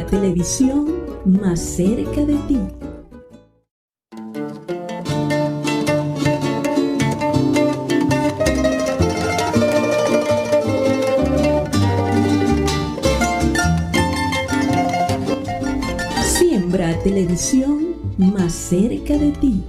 Siembra Televisión más cerca de ti. Siembra Televisión más cerca de ti.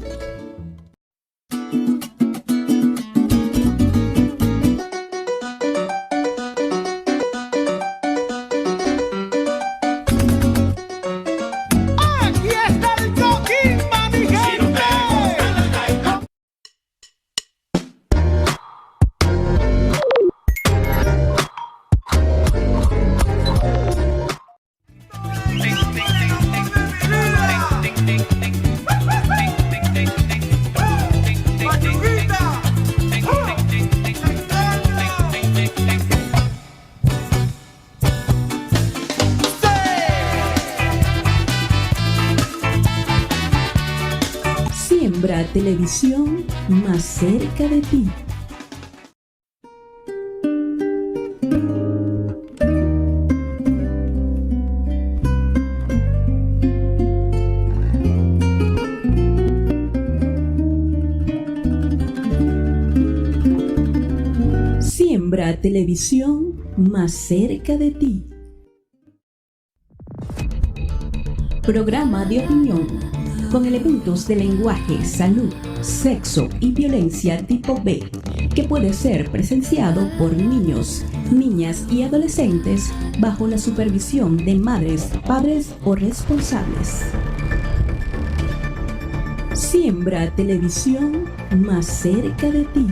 Siembra Televisión más cerca de ti. Siembra Televisión más cerca de ti. Programa de opinión con elementos de lenguaje, salud, sexo y violencia tipo B, que puede ser presenciado por niños, niñas y adolescentes bajo la supervisión de madres, padres o responsables. Siembra Televisión más cerca de ti.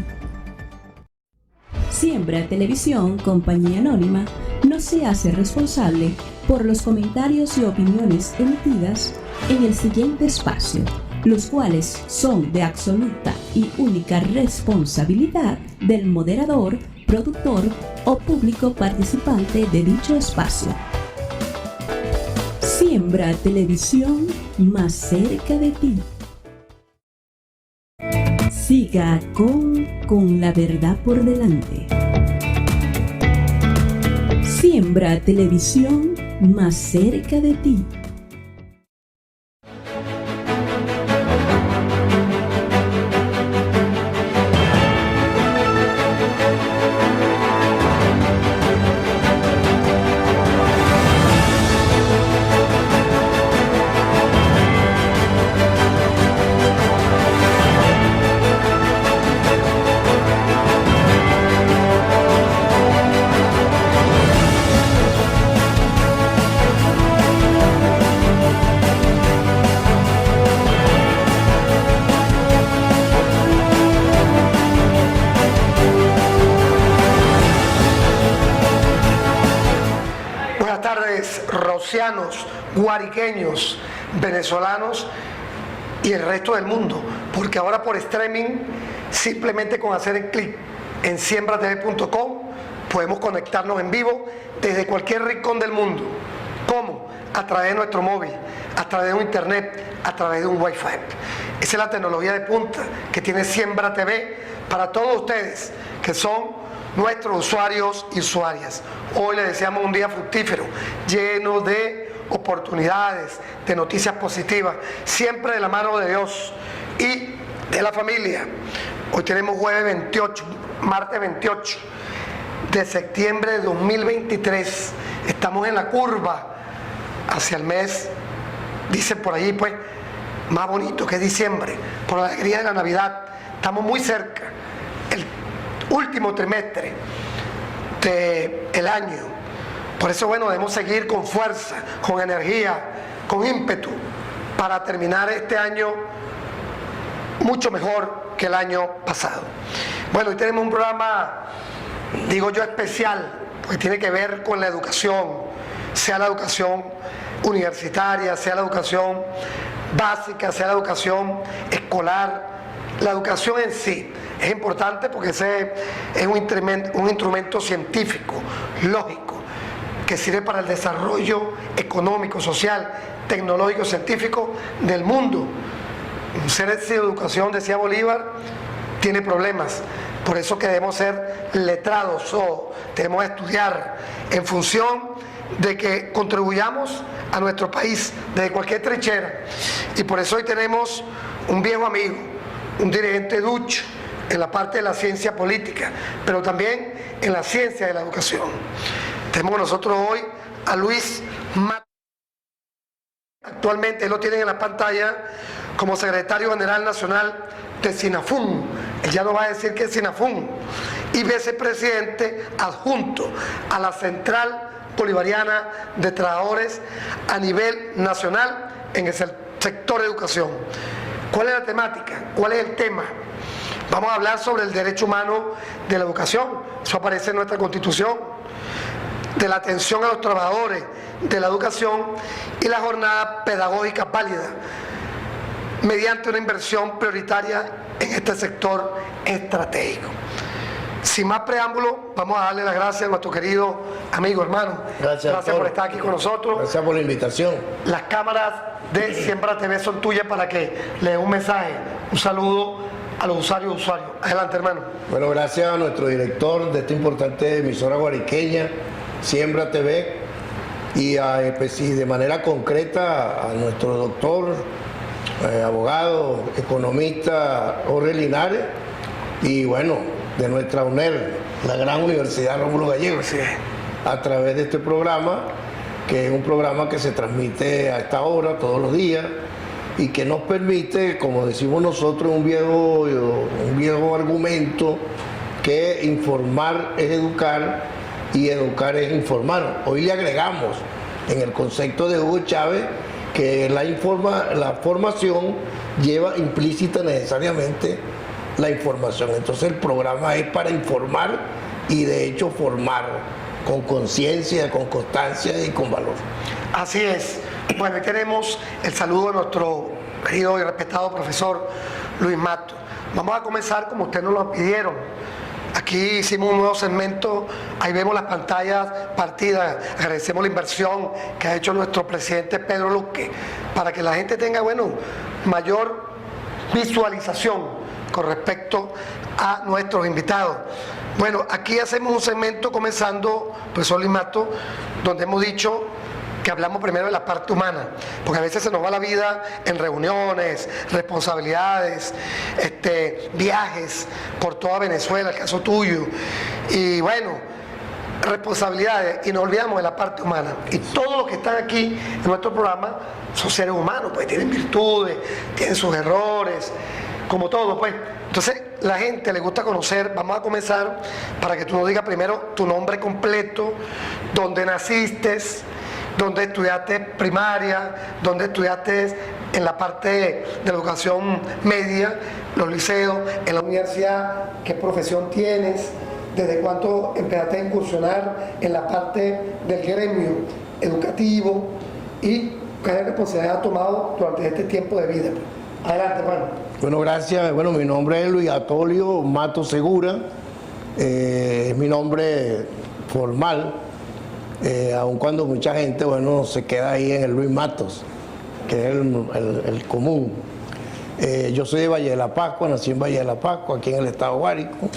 Siembra Televisión, compañía anónima, no se hace responsable por los comentarios y opiniones emitidas en el siguiente espacio, los cuales son de absoluta y única responsabilidad del moderador, productor o público participante de dicho espacio. Siembra Televisión más cerca de ti. Siga con la verdad por delante. Siembra Televisión más cerca de ti. Rocianos, guariqueños, venezolanos y el resto del mundo, porque ahora por streaming, simplemente con hacer el clic en siembratv.com podemos conectarnos en vivo desde cualquier rincón del mundo. ¿Cómo? A través de nuestro móvil, a través de un internet, a través de un wifi. Esa es la tecnología de punta que tiene Siembra TV para todos ustedes que son nuestros usuarios y usuarias. Hoy les deseamos un día fructífero, lleno de oportunidades, de noticias positivas, siempre de la mano de Dios y de la familia. Hoy tenemos martes 28 de septiembre de 2023. Estamos en la curva hacia el mes, dicen por allí, pues, más bonito que es diciembre, por la alegría de la Navidad. Estamos muy cerca. El último trimestre del año. Por eso, bueno, debemos seguir con fuerza, con energía, con ímpetu, para terminar este año mucho mejor que el año pasado. Bueno, hoy tenemos un programa, digo yo, especial, porque tiene que ver con la educación, sea la educación universitaria, sea la educación básica, sea la educación escolar, la educación en sí. Es importante porque ese es un instrumento científico, lógico, que sirve para el desarrollo económico, social, tecnológico, científico del mundo. Un ser sin educación, decía Bolívar, tiene problemas. Por eso que debemos ser letrados o debemos estudiar en función de que contribuyamos a nuestro país desde cualquier trinchera. Y por eso hoy tenemos un viejo amigo, un dirigente ducho en la parte de la ciencia política, pero también en la ciencia de la educación. Tenemos con nosotros hoy a Luis Matos. Actualmente lo tienen en la pantalla como secretario general nacional de SINAFUN. Él ya no va a decir que es SINAFUN. Y vicepresidente adjunto a la Central Bolivariana de Trabajadores a nivel nacional en el sector educación. ¿Cuál es la temática? ¿Cuál es el tema? Vamos a hablar sobre el derecho humano de la educación. Eso aparece en nuestra Constitución. De la atención a los trabajadores de la educación y la jornada pedagógica válida mediante una inversión prioritaria en este sector estratégico. Sin más preámbulo, vamos a darle las gracias a nuestro querido amigo, hermano. Gracias por estar aquí con nosotros. Gracias por la invitación. Las cámaras de Siembra TV son tuyas para que le dé un mensaje, un saludo a los usuarios y usuarios. Adelante, hermano. Bueno, gracias a nuestro director de esta importante emisora guariqueña, Siembra TV, y de manera concreta a nuestro doctor, abogado, economista Jorge Linares, y bueno, de nuestra UNER, la gran Universidad Rómulo Gallegos, sí, a través de este programa, que es un programa que se transmite a esta hora todos los días y que nos permite, como decimos nosotros, un viejo argumento, que informar es educar y educar es informar. Hoy le agregamos en el concepto de Hugo Chávez que la formación lleva implícita necesariamente la información. Entonces el programa es para informar y de hecho formar con conciencia, con constancia y con valor. Así es. Bueno, hoy tenemos el saludo de nuestro querido y respetado profesor Luis Matos. Vamos a comenzar como ustedes nos lo pidieron. Aquí hicimos un nuevo segmento, ahí vemos las pantallas partidas, agradecemos la inversión que ha hecho nuestro presidente Pedro Luque para que la gente tenga, bueno, mayor visualización con respecto a nuestros invitados. Bueno, aquí hacemos un segmento comenzando, profesor Luis Matos, donde hemos dicho que hablamos primero de la parte humana, porque a veces se nos va la vida en reuniones, responsabilidades, viajes por toda Venezuela, el caso tuyo, y bueno, responsabilidades, y nos olvidamos de la parte humana. Y todos los que están aquí en nuestro programa son seres humanos, pues tienen virtudes, tienen sus errores, como todo, pues. Entonces, la gente le gusta conocer. Vamos a comenzar para que tú nos digas primero tu nombre completo, dónde naciste, dónde estudiaste primaria, dónde estudiaste en la parte de la educación media, los liceos, en la universidad, qué profesión tienes, desde cuánto empezaste a incursionar en la parte del gremio educativo y qué responsabilidad has tomado durante este tiempo de vida. Adelante, hermano. Bueno, gracias. Bueno, mi nombre es Luis Atolio Matos Segura, es mi nombre formal. Aun cuando mucha gente, bueno, se queda ahí en el Luis Matos, que es el común. Yo soy de Valle de la Pascua, nací en Valle de la Pascua, aquí en el estado Guárico.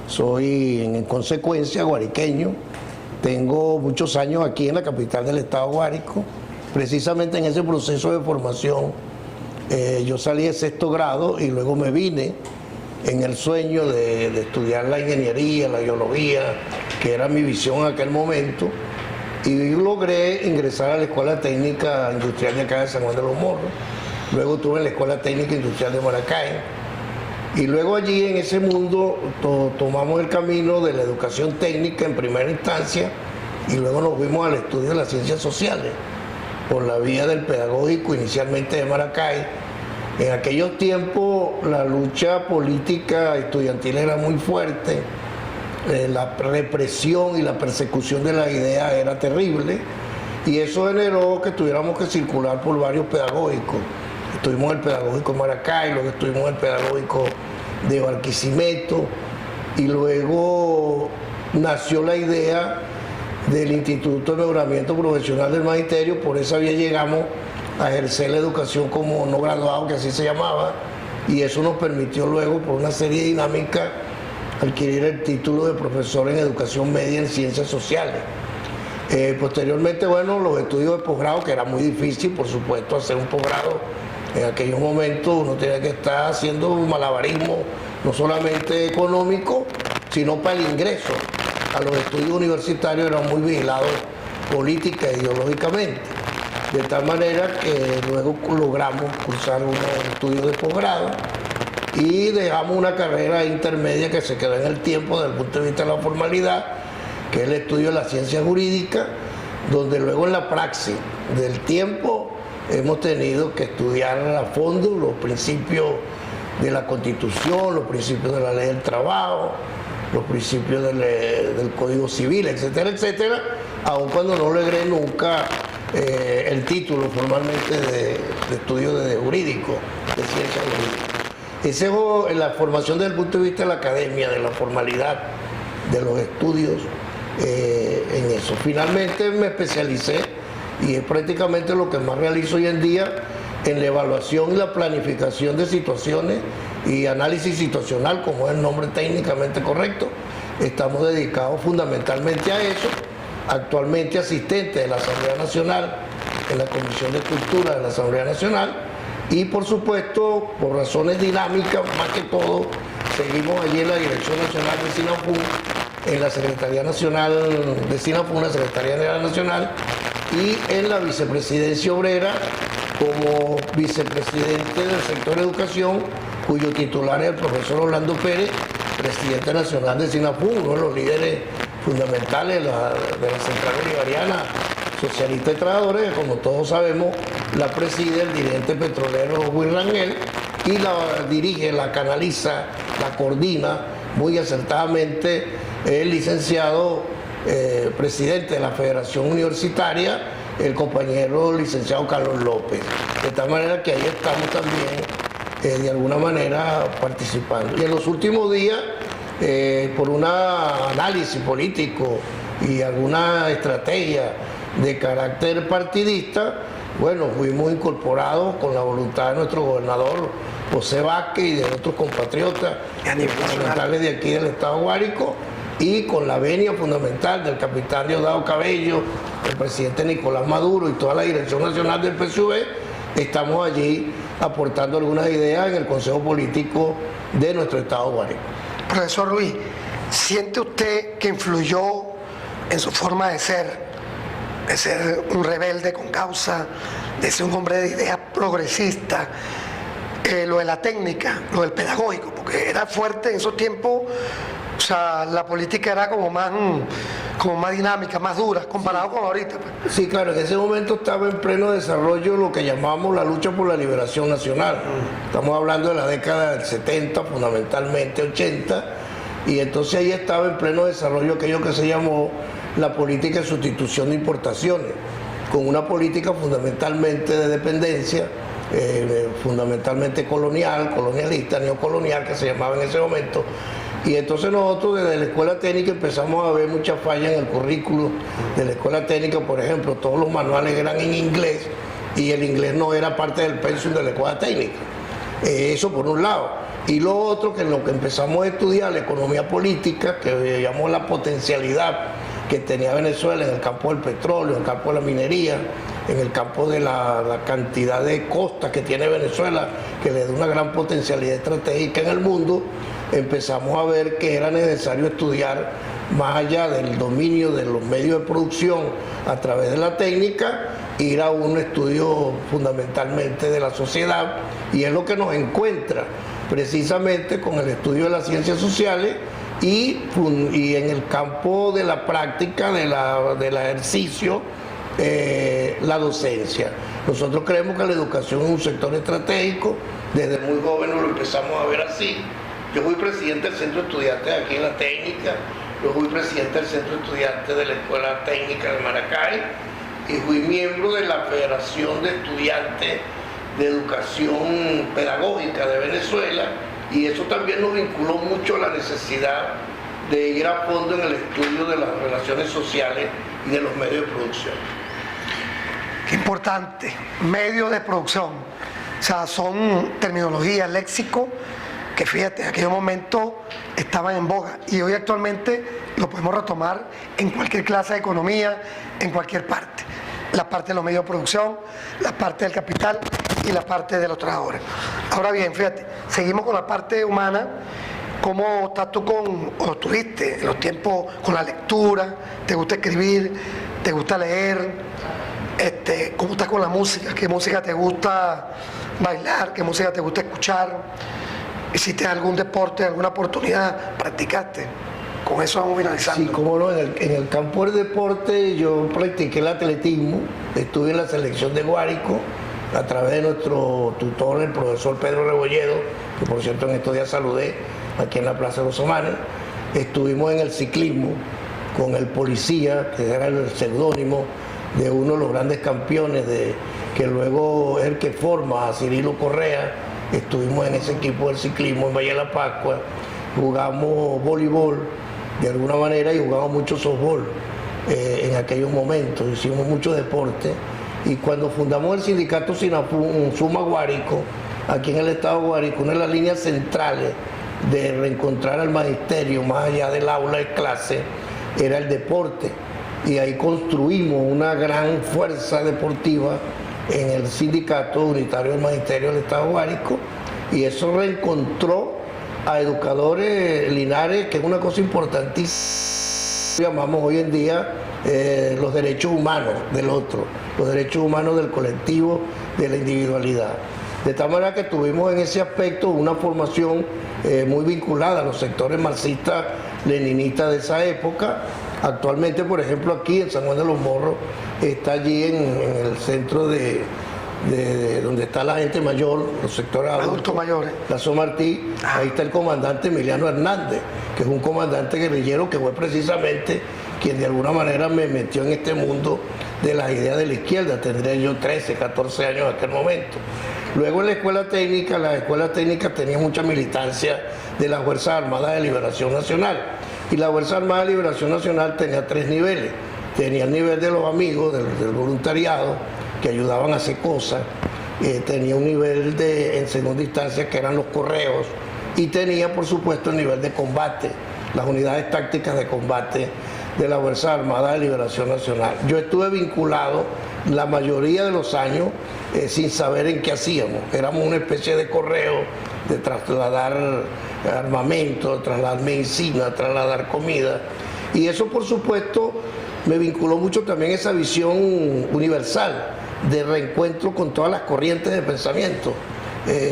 Soy, en consecuencia, guariqueño. Tengo muchos años aquí en la capital del estado Guárico. Precisamente en ese proceso de formación, yo salí de sexto grado y luego me vine en el sueño de estudiar la ingeniería, la biología, que era mi visión en aquel momento. Y logré ingresar a la Escuela Técnica Industrial de acá de San Juan de los Morros. Luego estuve en la Escuela Técnica Industrial de Maracay. Y luego allí en ese mundo tomamos el camino de la educación técnica en primera instancia y luego nos fuimos al estudio de las ciencias sociales por la vía del pedagógico inicialmente de Maracay. En aquellos tiempos la lucha política estudiantil era muy fuerte. La represión y la persecución de las ideas era terrible y eso generó que tuviéramos que circular por varios pedagógicos. Estuvimos en el pedagógico de Maracay, luego estuvimos en el pedagógico de Barquisimeto y luego nació la idea del Instituto de Mejoramiento Profesional del Magisterio. Por esa vía llegamos a ejercer la educación como no graduado, que así se llamaba, y eso nos permitió luego, por una serie de dinámicas, adquirir el título de profesor en educación media en ciencias sociales. Posteriormente, bueno, los estudios de posgrado, que era muy difícil, por supuesto, hacer un posgrado. En aquellos momentos uno tenía que estar haciendo un malabarismo, no solamente económico, sino para el ingreso a los estudios universitarios, eran muy vigilados política e ideológicamente. De tal manera que luego logramos cursar unos estudios de posgrado y dejamos una carrera intermedia que se quedó en el tiempo desde el punto de vista de la formalidad, que es el estudio de la ciencia jurídica, donde luego en la praxis del tiempo hemos tenido que estudiar a fondo los principios de la Constitución, los principios de la ley del trabajo, los principios del Código Civil, etcétera, etcétera, aun cuando no logré nunca el título formalmente de estudio de jurídico, de ciencia jurídica. Esa es la formación desde el punto de vista de la academia, de la formalidad, de los estudios en eso. Finalmente me especialicé, y es prácticamente lo que más realizo hoy en día, en la evaluación y la planificación de situaciones y análisis situacional, como es el nombre técnicamente correcto. Estamos dedicados fundamentalmente a eso. Actualmente asistente de la Asamblea Nacional, en la Comisión de Cultura de la Asamblea Nacional, y por supuesto, por razones dinámicas, más que todo, seguimos allí en la Dirección Nacional de SINAFUN, en la Secretaría Nacional de SINAFUN, la Secretaría General Nacional, y en la Vicepresidencia Obrera como vicepresidente del sector educación, cuyo titular es el profesor Orlando Pérez, presidente nacional de SINAFUN, uno de los líderes fundamentales de la Central Bolivariana Socialista de Trabajadores, que como todos sabemos la preside el dirigente petrolero Will Rangel, y la dirige, la canaliza, la coordina muy acertadamente el licenciado presidente de la Federación Universitaria, el compañero licenciado Carlos López. De tal manera que ahí estamos también de alguna manera participando. Y en los últimos días, por un análisis político y alguna estrategia de carácter partidista, bueno, fuimos incorporados con la voluntad de nuestro gobernador José Vázquez y de otros compatriotas fundamentales de aquí del Estado Guárico, y con la venia fundamental del capitán Diosdado Cabello, el presidente Nicolás Maduro y toda la dirección nacional del PSUV, estamos allí aportando algunas ideas en el Consejo Político de nuestro Estado Guárico. Profesor Luis, ¿siente usted que influyó en su forma de ser un rebelde con causa, de ser un hombre de ideas progresistas, lo de la técnica, lo del pedagógico, porque era fuerte en esos tiempos? O sea, la política era como más dinámica, más dura, comparado con ahorita. Pues. Sí, claro, en ese momento estaba en pleno desarrollo lo que llamamos la lucha por la liberación nacional. Estamos hablando de la década del 70, fundamentalmente 80, y entonces ahí estaba en pleno desarrollo aquello que se llamó la política de sustitución de importaciones, con una política fundamentalmente de dependencia, fundamentalmente colonialista, neocolonial, que se llamaba en ese momento. Y entonces nosotros desde la escuela técnica empezamos a ver muchas fallas en el currículo de la escuela técnica. Por ejemplo, todos los manuales eran en inglés y el inglés no era parte del pensum de la escuela técnica. Eso por un lado. Y lo otro, que en lo que empezamos a estudiar la economía política, que llamó la potencialidad que tenía Venezuela en el campo del petróleo, en el campo de la minería, en el campo de la cantidad de costas que tiene Venezuela, que le da una gran potencialidad estratégica en el mundo. Empezamos a ver que era necesario estudiar más allá del dominio de los medios de producción a través de la técnica, ir a un estudio fundamentalmente de la sociedad, y es lo que nos encuentra precisamente con el estudio de las ciencias sociales y en el campo de la práctica, del ejercicio, la docencia. Nosotros creemos que la educación es un sector estratégico, desde muy jóvenes lo empezamos a ver así. Yo fui presidente del Centro de Estudiantes aquí en la técnica, yo fui presidente del Centro de Estudiantes de la Escuela Técnica de Maracay y fui miembro de la Federación de Estudiantes de Educación Pedagógica de Venezuela, y eso también nos vinculó mucho a la necesidad de ir a fondo en el estudio de las relaciones sociales y de los medios de producción. Qué importante, medios de producción. O sea, son terminologías, léxico, que fíjate, en aquel momento estaban en boga y hoy actualmente lo podemos retomar en cualquier clase de economía, en cualquier parte. La parte de los medios de producción, la parte del capital y la parte de los trabajadores. Ahora bien, fíjate, seguimos con la parte humana. ¿Cómo estás tú o tuviste en los tiempos con la lectura? ¿Te gusta escribir? ¿Te gusta leer? ¿Cómo estás con la música? ¿Qué música te gusta bailar? ¿Qué música te gusta escuchar? ¿Hiciste algún deporte, alguna oportunidad? ¿Practicaste? Con eso vamos finalizando. Sí, cómo no, en el campo del deporte yo practiqué el atletismo, estuve en la selección de Guárico a través de nuestro tutor, el profesor Pedro Rebolledo, que por cierto en estos días saludé aquí en la Plaza de los Omanes. Estuvimos en el ciclismo con el Policía, que era el seudónimo de uno de los grandes campeones, que luego es el que forma a Cirilo Correa. Estuvimos en ese equipo del ciclismo en Valle de la Pascua, jugamos voleibol de alguna manera y jugamos mucho softball en aquellos momentos, hicimos mucho deporte. Y cuando fundamos el sindicato Suma Guárico, aquí en el estado de Guárico, una de las líneas centrales de reencontrar al magisterio más allá del aula de clase era el deporte, y ahí construimos una gran fuerza deportiva en el sindicato unitario del magisterio del estado de Guárico, y eso reencontró a educadores Linares, que es una cosa importantísima, llamamos hoy en día los derechos humanos del otro, los derechos humanos del colectivo, de la individualidad. De tal manera que tuvimos en ese aspecto una formación muy vinculada a los sectores marxistas, leninistas de esa época. Actualmente, por ejemplo, aquí en San Juan de los Morros, está allí en el centro de donde está la gente mayor, los sectores adultos mayores, la Somartí, ahí está el comandante Emiliano Hernández, que es un comandante guerrillero que fue precisamente quien de alguna manera me metió en este mundo de las ideas de la izquierda. Tendría yo 13, 14 años en aquel momento. Luego en la escuela técnica tenía mucha militancia de las Fuerzas Armadas de Liberación Nacional, y la Fuerza Armada de Liberación Nacional tenía 3 niveles. Tenía el nivel de los amigos, del voluntariado, que ayudaban a hacer cosas, tenía un nivel en segunda instancia que eran los correos, y tenía por supuesto el nivel de combate, las unidades tácticas de combate de la Fuerza Armada de Liberación Nacional. Yo estuve vinculado la mayoría de los años sin saber en qué hacíamos. Éramos una especie de correo de trasladar armamento, trasladar medicina, trasladar comida, y eso por supuesto me vinculó mucho también esa visión universal de reencuentro con todas las corrientes de pensamiento.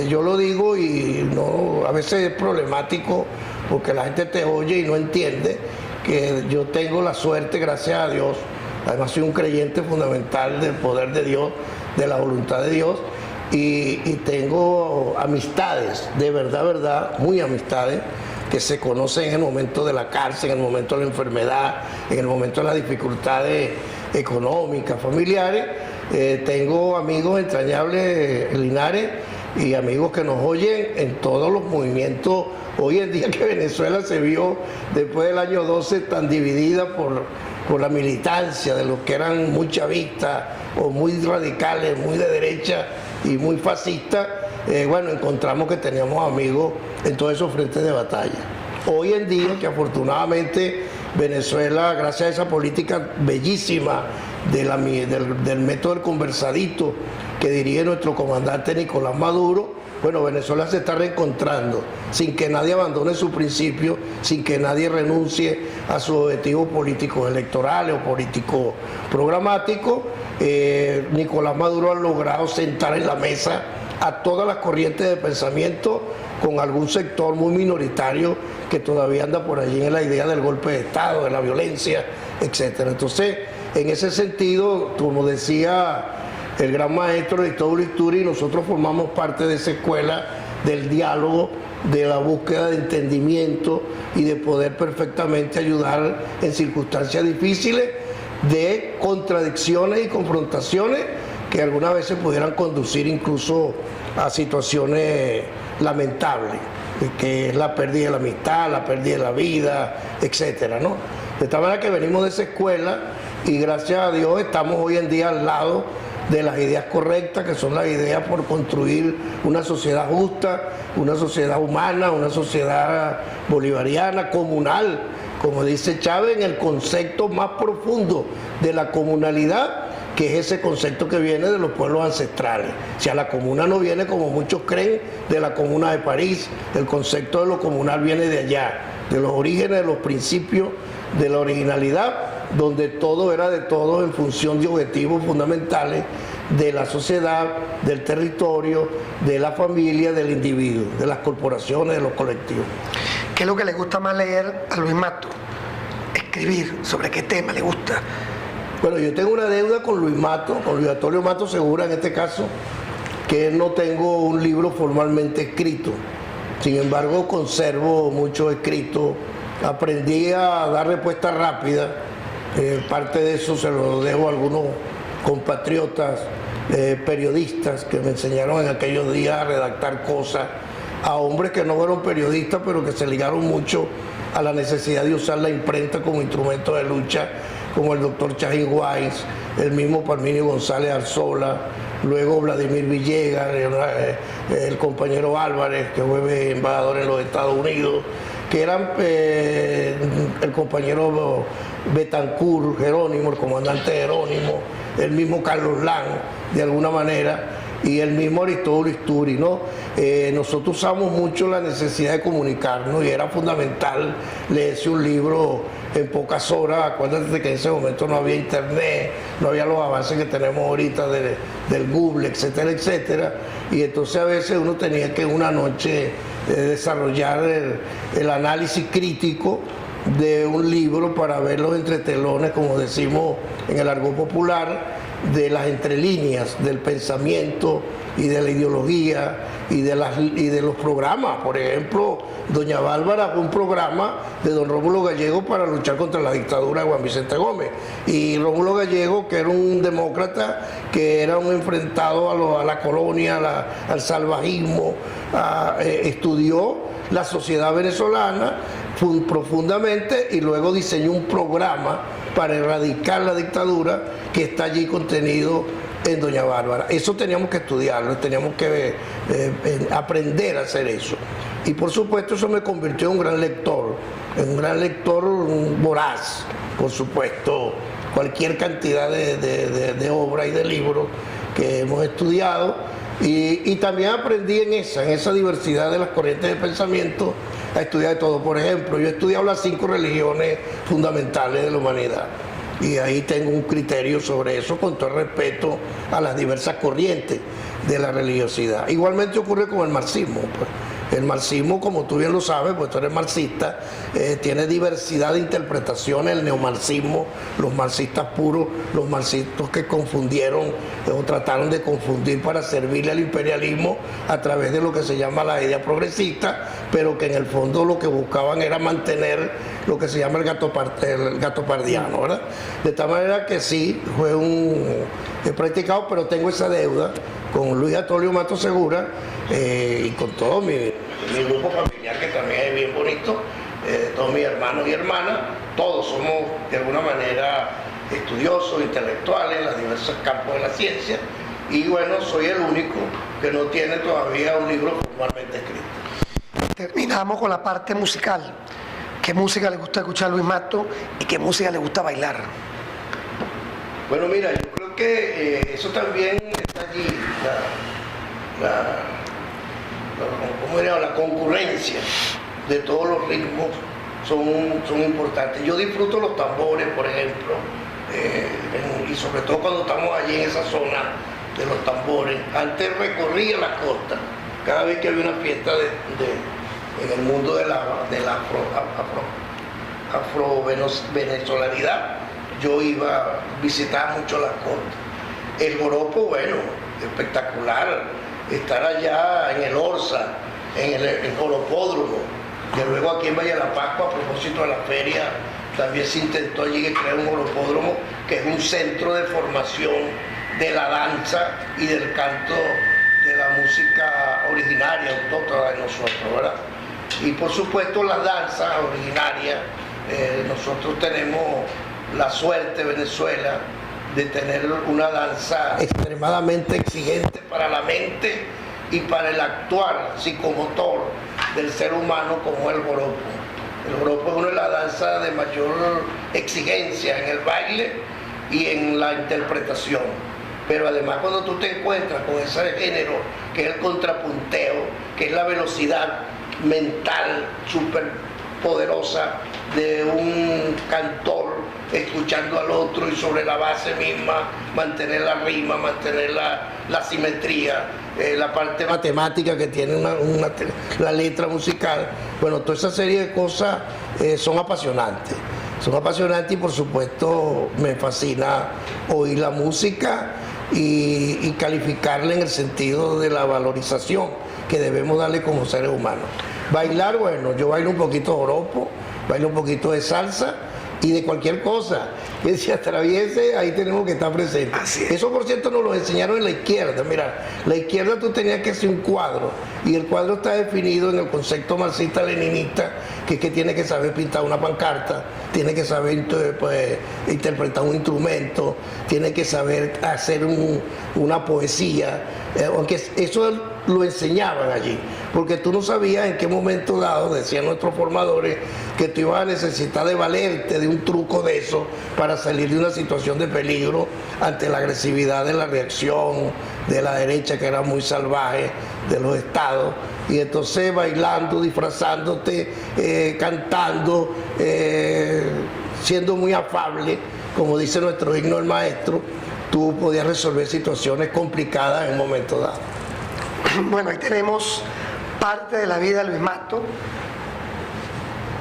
Yo lo digo y no, a veces es problemático porque la gente te oye y no entiende que yo tengo la suerte, gracias a Dios, además soy un creyente fundamental del poder de Dios, de la voluntad de Dios, y tengo amistades, de verdad, muy amistades, que se conocen en el momento de la cárcel, en el momento de la enfermedad, en el momento de las dificultades económicas, familiares. Tengo amigos entrañables Linares y amigos que nos oyen en todos los movimientos. Hoy en día que Venezuela se vio después del año 12 tan dividida por la militancia de los que eran muy chavistas o muy radicales, muy de derecha y muy fascistas, bueno, encontramos que teníamos amigos en todos esos frentes de batalla. Hoy en día, que afortunadamente Venezuela, gracias a esa política bellísima del método del conversadito que dirige nuestro comandante Nicolás Maduro, bueno, Venezuela se está reencontrando sin que nadie abandone su principio, sin que nadie renuncie a sus objetivos políticos electorales o políticos programáticos. Nicolás Maduro ha logrado sentar en la mesa a todas las corrientes de pensamiento, con algún sector muy minoritario que todavía anda por allí en la idea del golpe de Estado, de la violencia, etcétera. Entonces, en ese sentido, como decía el gran maestro Aristóbulo Isturi, nosotros formamos parte de esa escuela del diálogo, de la búsqueda de entendimiento y de poder perfectamente ayudar en circunstancias difíciles, de contradicciones y confrontaciones que algunas veces pudieran conducir incluso a situaciones lamentables, que es la pérdida de la amistad, la pérdida de la vida, etcétera, ¿no? De tal manera que venimos de esa escuela y gracias a Dios estamos hoy en día al lado de las ideas correctas, que son las ideas por construir una sociedad justa, una sociedad humana, una sociedad bolivariana, comunal, como dice Chávez, en el concepto más profundo de la comunalidad, que es ese concepto que viene de los pueblos ancestrales. O sea, la comuna no viene, como muchos creen, de la Comuna de París. El concepto de lo comunal viene de allá, de los orígenes, de los principios, de la originalidad, donde todo era de todo en función de objetivos fundamentales de la sociedad, del territorio, de la familia, del individuo, de las corporaciones, de los colectivos. ¿Qué es lo que le gusta más leer a Luis Matos? Escribir, ¿sobre qué tema le gusta? Bueno, yo tengo una deuda con Luis Matos, con Luis Atolio Matos Segura en este caso, que no tengo un libro formalmente escrito. Sin embargo, conservo mucho escrito. Aprendí a dar respuesta rápida. Parte de eso se lo debo a algunos compatriotas, periodistas, que me enseñaron en aquellos días a redactar cosas, a hombres que no fueron periodistas, pero que se ligaron mucho a la necesidad de usar la imprenta como instrumento de lucha, como el doctor Chajín Guáiz, el mismo Parminio González Arzola, luego Vladimir Villegas, el compañero Álvarez, que fue embajador en los Estados Unidos, que eran el compañero Betancourt, Jerónimo, el comandante Jerónimo, el mismo Carlos Lang, de alguna manera, y el mismo Aristóbulo Isturi, ¿no? Nosotros usamos mucho la necesidad de comunicarnos y era fundamental leerse un libro en pocas horas. Acuérdate que en ese momento no había internet, no había los avances que tenemos ahorita del Google, etcétera, etcétera, y entonces a veces uno tenía que una noche desarrollar el análisis crítico de un libro para ver los entretelones, como decimos en el argot popular, de las entrelíneas del pensamiento y de la ideología y de los programas. Por ejemplo, Doña Bárbara fue un programa de don Rómulo Gallego para luchar contra la dictadura de Juan Vicente Gómez, y Rómulo Gallego, que era un demócrata, que era un enfrentado a la colonia, al salvajismo, estudió la sociedad venezolana profundamente y luego diseñó un programa para erradicar la dictadura que está allí contenido en Doña Bárbara. Eso teníamos que estudiarlo, teníamos que aprender a hacer eso. Y por supuesto eso me convirtió en un gran lector voraz, por supuesto, cualquier cantidad de obras y de libros que hemos estudiado. Y también aprendí en esa diversidad de las corrientes de pensamiento a estudiar de todo. Por ejemplo, yo he estudiado las 5 religiones fundamentales de la humanidad y ahí tengo un criterio sobre eso, con todo el respeto a las diversas corrientes de la religiosidad. Igualmente ocurre con el marxismo, pues. El marxismo, como tú bien lo sabes, pues tú eres marxista, tiene diversidad de interpretaciones, el neomarxismo, los marxistas puros, los marxistas que confundieron o trataron de confundir para servirle al imperialismo a través de lo que se llama la idea progresista, pero que en el fondo lo que buscaban era mantener lo que se llama el gatopardiano, ¿verdad? De tal manera que sí, he practicado, pero tengo esa deuda con Luis Atolio Matos Segura y con todo mi grupo familiar, que también es bien bonito, todos mis hermanos y hermanas. Todos somos de alguna manera estudiosos, intelectuales en los diversos campos de la ciencia, y bueno, soy el único que no tiene todavía un libro formalmente escrito. Terminamos con la parte musical. ¿Qué música le gusta escuchar a Luis Matos y qué música le gusta bailar? Bueno, mira, yo creo que eso también está allí, la concurrencia de todos los ritmos son importantes. Yo disfruto los tambores, por ejemplo, y sobre todo cuando estamos allí en esa zona de los tambores. Antes recorría la costa, cada vez que había una fiesta en el mundo de la afro-venezolanidad, yo visitaba mucho las costas. El joropo, bueno, espectacular, estar allá en el Orsa, en el joropódromo, que luego aquí en Valle de la Pascua, a propósito de la feria, también se intentó allí crear un joropódromo, que es un centro de formación de la danza y del canto de la música originaria, autóctona de nosotros, ¿verdad? Y por supuesto las danzas originarias, nosotros tenemos la suerte, Venezuela, de tener una danza extremadamente exigente para la mente y para el actuar psicomotor del ser humano como el joropo. El joropo es una de las danzas de mayor exigencia en el baile y en la interpretación. Pero además cuando tú te encuentras con ese género que es el contrapunteo, que es la velocidad mental súper poderosa de un cantor escuchando al otro y sobre la base misma mantener la rima, mantener la simetría, la parte matemática que tiene la letra musical. Bueno, toda esa serie de cosas son apasionantes. Son apasionantes y por supuesto me fascina oír la música y calificarla en el sentido de la valorización que debemos darle como seres humanos. Bailar, bueno, yo bailo un poquito de joropo, bailo un poquito de salsa y de cualquier cosa que se atraviese, ahí tenemos que estar presentes. Así es. Eso, por cierto, nos lo enseñaron en la izquierda. Mira, la izquierda tú tenías que hacer un cuadro y el cuadro está definido en el concepto marxista-leninista, que es que tiene que saber pintar una pancarta, tiene que saber pues, interpretar un instrumento, tiene que saber hacer una poesía, aunque eso lo enseñaban allí, porque tú no sabías en qué momento dado, decían nuestros formadores, que tú ibas a necesitar de valerte de un truco de eso para salir de una situación de peligro ante la agresividad de la reacción de la derecha, que era muy salvaje, de los estados, y entonces bailando, disfrazándote, cantando, siendo muy afable, como dice nuestro himno del maestro, tú podías resolver situaciones complicadas en un momento dado. Bueno, ahí tenemos parte de la vida de Luis Masto.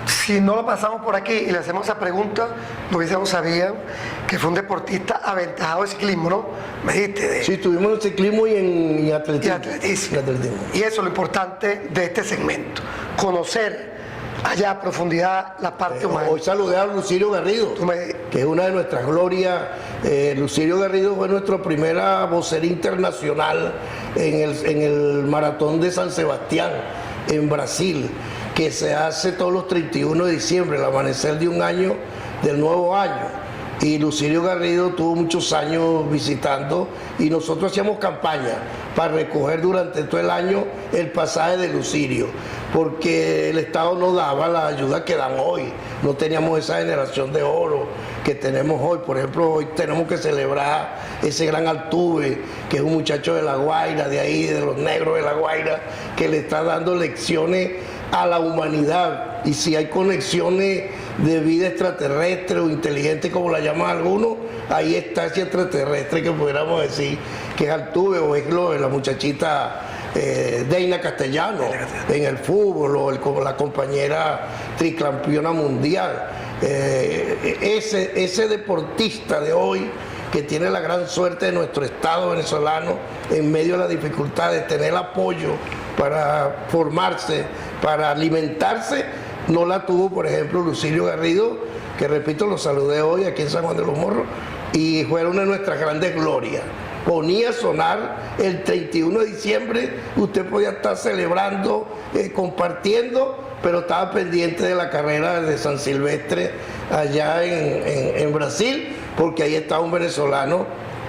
Si no lo pasamos por aquí y le hacemos esa pregunta, no hubiésemos sabido que fue un deportista aventajado de ciclismo, ¿no? Me dijiste. Sí, estuvimos en ciclismo y en atletismo. Y eso es lo importante de este segmento, conocer allá a profundidad la parte humana. Hoy saludé a Lucirio Garrido, que es una de nuestras glorias. Lucirio Garrido fue nuestra primera vocera internacional en el maratón de San Sebastián, en Brasil, que se hace todos los 31 de diciembre, el amanecer de un año del nuevo año. Y Lucirio Garrido tuvo muchos años visitando y nosotros hacíamos campaña para recoger durante todo el año el pasaje de Lucirio, porque el Estado no daba la ayuda que dan hoy, no teníamos esa generación de oro que tenemos hoy. Por ejemplo, hoy tenemos que celebrar ese gran Altuve, que es un muchacho de La Guaira, de ahí, de los negros de La Guaira, que le está dando lecciones a la humanidad, y si hay conexiones de vida extraterrestre o inteligente como la llaman algunos, ahí está ese extraterrestre que pudiéramos decir que es Altuve, o es la muchachita Deina Castellano en el fútbol, o la compañera tricampeona mundial. Ese deportista de hoy que tiene la gran suerte de nuestro Estado venezolano en medio de la dificultad de tener apoyo para formarse, para alimentarse, no la tuvo, por ejemplo, Lucirio Garrido, que repito, lo saludé hoy aquí en San Juan de los Morros, y fue una de nuestras grandes glorias. Ponía a sonar el 31 de diciembre, usted podía estar celebrando, compartiendo, pero estaba pendiente de la carrera de San Silvestre allá en Brasil, porque ahí estaba un venezolano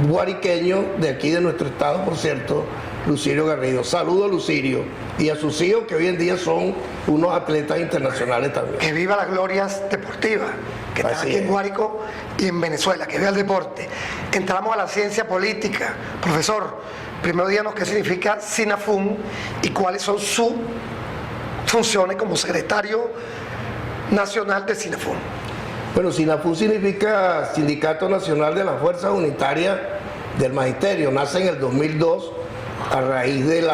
guariqueño de aquí de nuestro estado, por cierto, Lucirio Garrido. Saludo a Lucirio y a sus hijos, que hoy en día son unos atletas internacionales también. Que viva las glorias deportivas, que están aquí en Guárico y en Venezuela, que viva el deporte. Entramos a la ciencia política. Profesor, primero díganos qué significa SINAFUN y cuáles son sus funciones como secretario nacional de SINAFUN. Bueno, SINAFUN significa Sindicato Nacional de las Fuerzas Unitarias del Magisterio. Nace en el 2002 a raíz de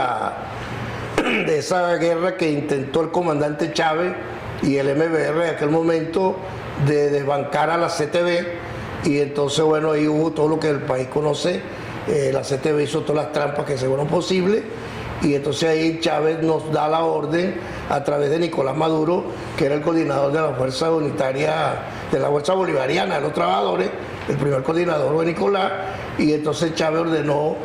esa guerra que intentó el comandante Chávez y el MBR en aquel momento de desbancar a la CTV, y entonces bueno, ahí hubo todo lo que el país conoce. La CTV hizo todas las trampas que se fueron posibles, y entonces ahí Chávez nos da la orden a través de Nicolás Maduro, que era el coordinador de la Fuerza Unitaria, de la Fuerza Bolivariana de los Trabajadores, el primer coordinador fue Nicolás, y entonces Chávez ordenó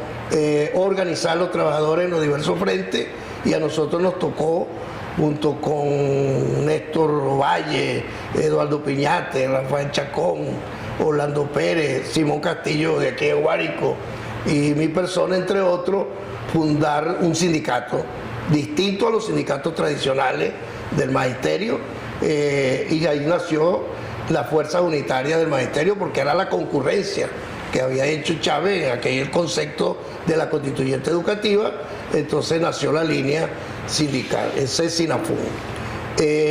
organizar a los trabajadores en los diversos frentes, y a nosotros nos tocó, junto con Néstor Valle, Eduardo Piñate, Rafael Chacón, Orlando Pérez, Simón Castillo de aquí de Guárico y mi persona, entre otros, fundar un sindicato distinto a los sindicatos tradicionales del magisterio, y ahí nació la Fuerza Unitaria del Magisterio, porque era la concurrencia que había hecho Chávez en aquel concepto de la constituyente educativa. Entonces nació la línea sindical, ese es SINAFUN.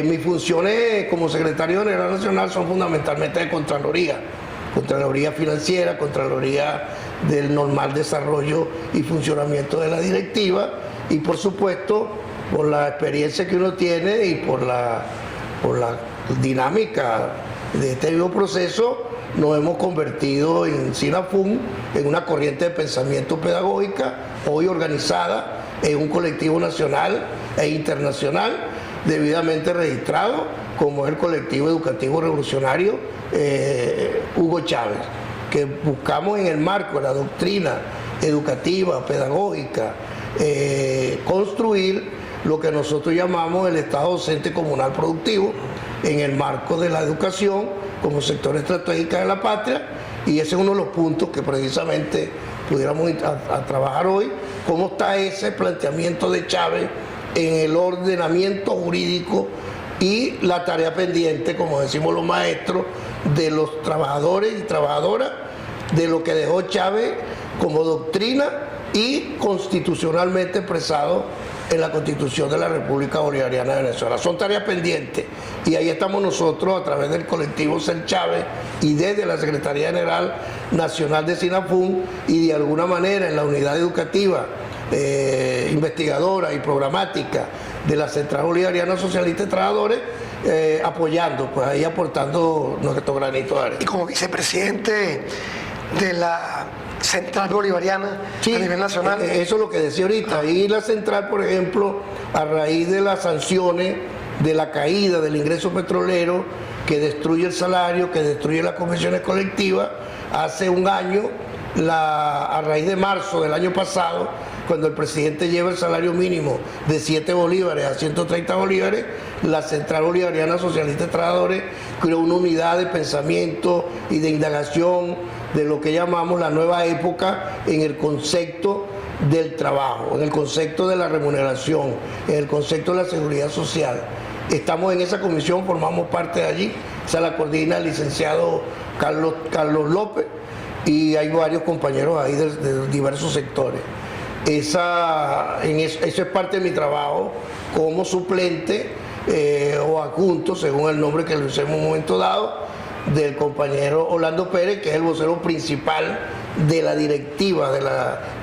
Mis funciones como secretario general nacional son fundamentalmente de Contraloría Financiera, Contraloría del normal desarrollo y funcionamiento de la directiva, y por supuesto por la experiencia que uno tiene y por la dinámica de este mismo proceso, nos hemos convertido en SINAFUN en una corriente de pensamiento pedagógica, hoy organizada en un colectivo nacional e internacional debidamente registrado, como es el Colectivo Educativo Revolucionario Hugo Chávez, que buscamos en el marco de la doctrina educativa, pedagógica, construir lo que nosotros llamamos el Estado docente comunal productivo en el marco de la educación como sector estratégico de la patria, y ese es uno de los puntos que precisamente pudiéramos a trabajar hoy, cómo está ese planteamiento de Chávez en el ordenamiento jurídico y la tarea pendiente, como decimos los maestros, de los trabajadores y trabajadoras, de lo que dejó Chávez como doctrina y constitucionalmente expresado en la Constitución de la República Bolivariana de Venezuela. Son tareas pendientes, y ahí estamos nosotros a través del colectivo Ser Chávez y desde la Secretaría General Nacional de SINAFUN, y de alguna manera en la unidad educativa, investigadora y programática de la Central Bolivariana Socialista de Trabajadores, apoyando, pues ahí aportando nuestro granito de arena. Y como vicepresidente de la Central Bolivariana, sí, a nivel nacional. Eso es lo que decía ahorita. Ahí la Central, por ejemplo, a raíz de las sanciones, de la caída del ingreso petrolero, que destruye el salario, que destruye las convenciones colectivas, hace un año, a raíz de marzo del año pasado, cuando el presidente lleva el salario mínimo de 7 bolívares a 130 bolívares, la Central Bolivariana Socialista de Trabajadores creó una unidad de pensamiento y de indagación de lo que llamamos la nueva época en el concepto del trabajo, en el concepto de la remuneración, en el concepto de la seguridad social. Estamos en esa comisión, formamos parte de allí, esa la coordina el licenciado Carlos López, y hay varios compañeros ahí de diversos sectores. Eso es parte de mi trabajo como suplente o adjunto, según el nombre que le usemos en un momento dado, del compañero Orlando Pérez, que es el vocero principal de la directiva,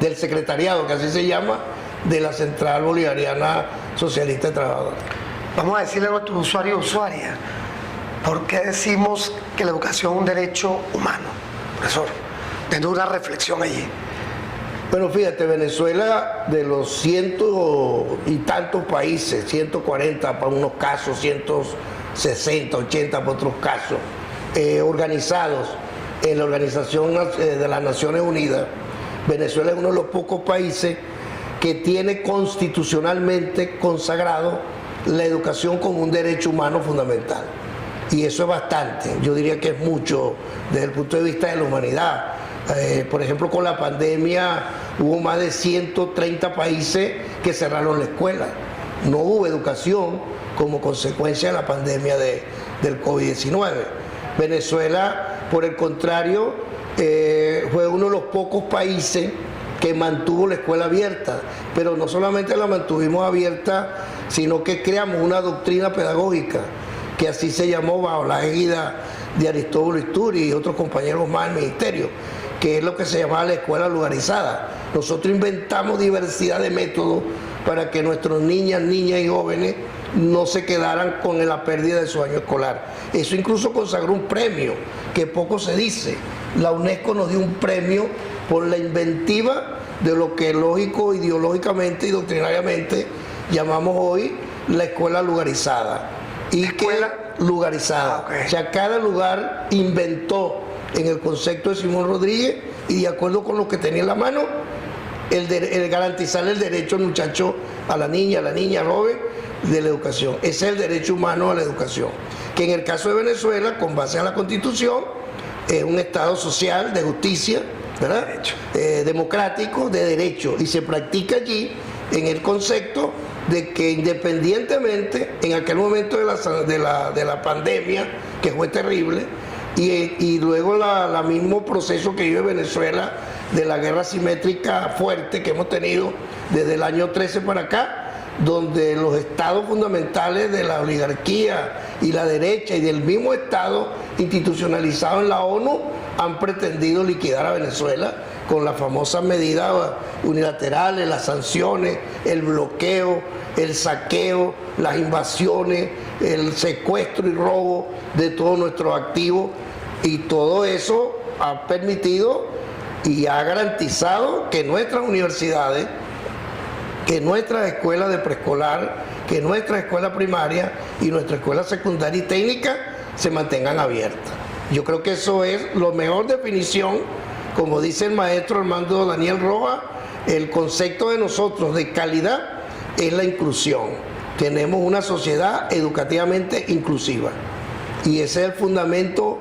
del secretariado, que así se llama, de la Central Bolivariana Socialista de Trabajadores. Vamos a decirle a nuestros usuarios y usuarias, ¿por qué decimos que la educación es un derecho humano? Profesor, teniendo una reflexión allí. Bueno, fíjate, Venezuela, de los ciento y tantos países, 140 para unos casos, 160, 80 para otros casos, organizados en la Organización de las Naciones Unidas, Venezuela es uno de los pocos países que tiene constitucionalmente consagrado la educación como un derecho humano fundamental. Y eso es bastante, yo diría que es mucho desde el punto de vista de la humanidad. Por ejemplo, con la pandemia hubo más de 130 países que cerraron la escuela. No hubo educación como consecuencia de la pandemia del COVID-19. Venezuela, por el contrario, fue uno de los pocos países que mantuvo la escuela abierta, pero no solamente la mantuvimos abierta, sino que creamos una doctrina pedagógica, que así se llamó bajo la égida de Aristóbulo Isturi y otros compañeros más del ministerio, que es lo que se llamaba la escuela lugarizada. Nosotros inventamos diversidad de métodos para que nuestros niñas y jóvenes no se quedaran con la pérdida de su año escolar. Eso incluso consagró un premio, que poco se dice. La UNESCO nos dio un premio por la inventiva de lo que lógico, ideológicamente y doctrinariamente llamamos hoy la escuela lugarizada. Lugarizada. Okay. O sea, cada lugar inventó en el concepto de Simón Rodríguez, y de acuerdo con lo que tenía en la mano, el garantizar el derecho al muchacho, a la niña joven, de la educación. Ese es el derecho humano a la educación, que en el caso de Venezuela, con base a la Constitución, es un Estado social, de justicia, ¿verdad? Democrático, de derecho, y se practica allí en el concepto de que independientemente en aquel momento de la pandemia, que fue terrible, y luego el mismo proceso que vive Venezuela de la guerra asimétrica fuerte que hemos tenido desde el año 13 para acá, donde los estados fundamentales de la oligarquía y la derecha y del mismo estado institucionalizado en la ONU han pretendido liquidar a Venezuela con las famosas medidas unilaterales, las sanciones, el bloqueo, el saqueo, las invasiones, el secuestro y robo de todos nuestros activos, y todo eso ha permitido y ha garantizado que nuestras universidades, que nuestras escuelas de preescolar, que nuestra escuela primaria y nuestra escuela secundaria y técnica se mantengan abiertas. Yo creo que eso es la mejor definición, como dice el maestro Armando Daniel Rojas, el concepto de nosotros de calidad es la inclusión. Tenemos una sociedad educativamente inclusiva y ese es el fundamento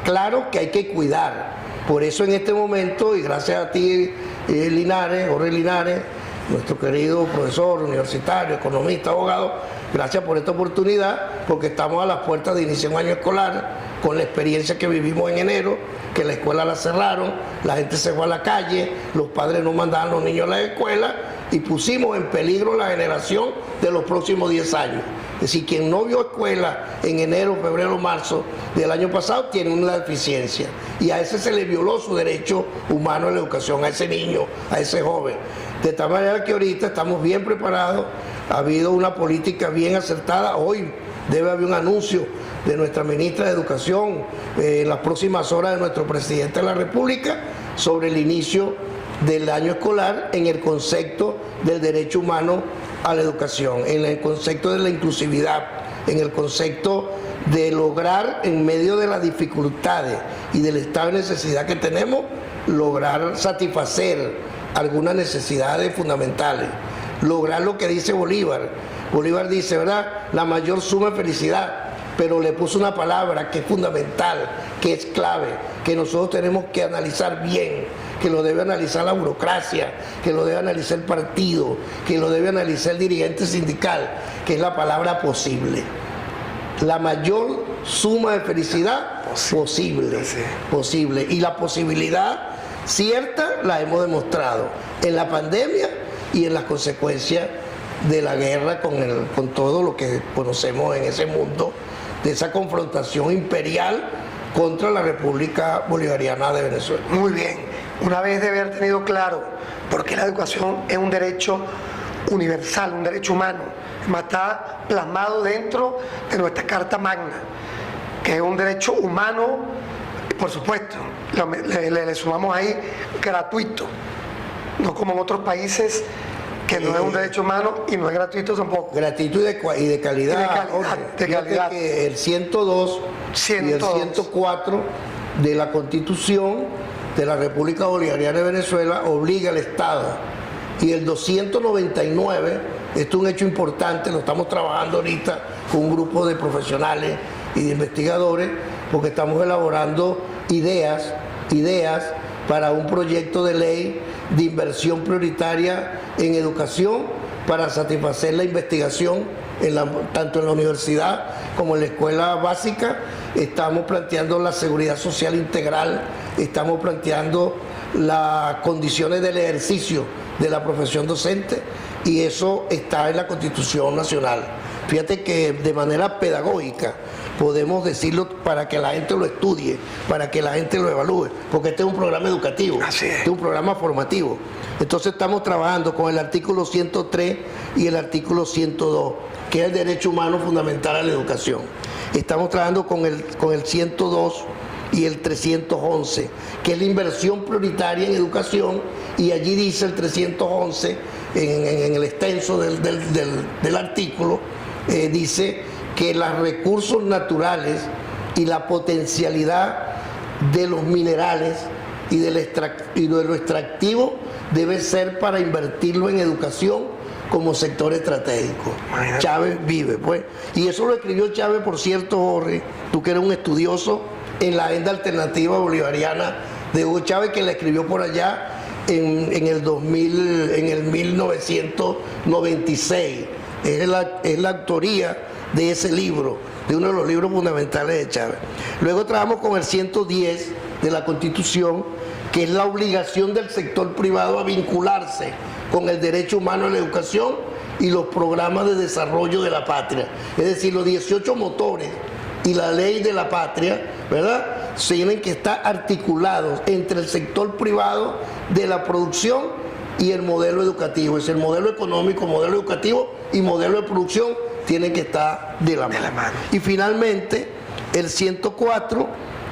claro que hay que cuidar. Por eso en este momento, y gracias a ti, Linares, Jorge Linares, nuestro querido profesor universitario, economista, abogado, gracias por esta oportunidad, porque estamos a las puertas de iniciar un año escolar con la experiencia que vivimos en enero, que la escuela la cerraron, la gente se fue a la calle, los padres no mandaban a los niños a la escuela y pusimos en peligro la generación de los próximos 10 años. Es decir, quien no vio escuela en enero, febrero, marzo del año pasado tiene una deficiencia, y a ese se le violó su derecho humano a la educación, a ese niño, a ese joven. De tal manera que ahorita estamos bien preparados, ha habido una política bien acertada. Hoy debe haber un anuncio de nuestra ministra de Educación en las próximas horas de nuestro presidente de la República sobre el inicio del año escolar en el concepto del derecho humano a la educación, en el concepto de la inclusividad, en el concepto de lograr, en medio de las dificultades y del estado de necesidad que tenemos, lograr satisfacer algunas necesidades fundamentales, lograr lo que dice Bolívar. Bolívar dice, ¿verdad?, la mayor suma de felicidad, pero le puso una palabra que es fundamental, que es clave, que nosotros tenemos que analizar bien, que lo debe analizar la burocracia, que lo debe analizar el partido, que lo debe analizar el dirigente sindical, que es la palabra posible. La mayor suma de felicidad posible, Sí. posible. Y la posibilidad cierta la hemos demostrado en la pandemia y en las consecuencias de la guerra con todo lo que conocemos en ese mundo, de esa confrontación imperial contra la República Bolivariana de Venezuela. Muy bien, una vez de haber tenido claro por qué la educación es un derecho universal, un derecho humano, además está plasmado dentro de nuestra Carta Magna, que es un derecho humano, por supuesto, le sumamos ahí gratuito, no como en otros países que no es un derecho humano y no es gratuito tampoco. Gratuito y de calidad. De calidad. Que el 102 y el 104 de la Constitución de la República Bolivariana de Venezuela obliga al Estado. Y el 299, esto es un hecho importante, lo estamos trabajando ahorita con un grupo de profesionales y de investigadores, porque estamos elaborando ideas para un proyecto de ley de inversión prioritaria en educación para satisfacer la investigación tanto en la universidad como en la escuela básica. Estamos planteando la seguridad social integral, estamos planteando las condiciones del ejercicio de la profesión docente, y eso está en la Constitución Nacional. Fíjate que de manera pedagógica podemos decirlo para que la gente lo estudie, para que la gente lo evalúe, porque este es un programa educativo, Así es. Este es un programa formativo. Entonces estamos trabajando con el artículo 103 y el artículo 102, que es el derecho humano fundamental a la educación. Estamos trabajando con el 102 y el 311, que es la inversión prioritaria en educación, y allí dice el 311, en el extenso del artículo, dice que los recursos naturales y la potencialidad de los minerales y de lo extractivo debe ser para invertirlo en educación como sector estratégico. Imagínate. Chávez vive, pues. Y eso lo escribió Chávez, por cierto, Jorge, tú que eres un estudioso en la agenda alternativa bolivariana de Hugo Chávez, que la escribió por allá en el 1996. Es la autoría de ese libro, de uno de los libros fundamentales de Chávez. Luego trabajamos con el 110 de la Constitución, que es la obligación del sector privado a vincularse con el derecho humano a la educación y los programas de desarrollo de la patria. Es decir, los 18 motores y la ley de la patria, ¿verdad?, tienen que estar articulados entre el sector privado de la producción y el modelo educativo. Es el modelo económico, modelo educativo y modelo de producción tienen que estar de la mano. Y finalmente, el 104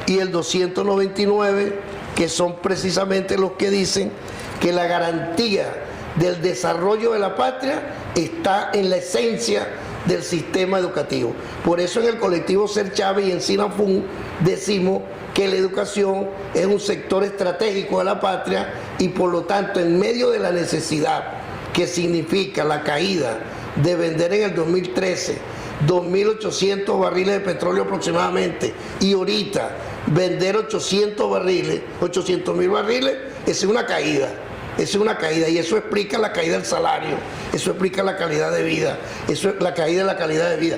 y el 299, que son precisamente los que dicen que la garantía del desarrollo de la patria está en la esencia del sistema educativo. Por eso en el colectivo Ser Chávez y en SINAFUN decimos que la educación es un sector estratégico de la patria y por lo tanto en medio de la necesidad que significa la caída de vender en el 2013 2.800 barriles de petróleo aproximadamente y ahorita vender 800.000 barriles, es una caída. Es una caída y eso explica la caída del salario, eso explica la calidad de vida, eso es la caída de la calidad de vida.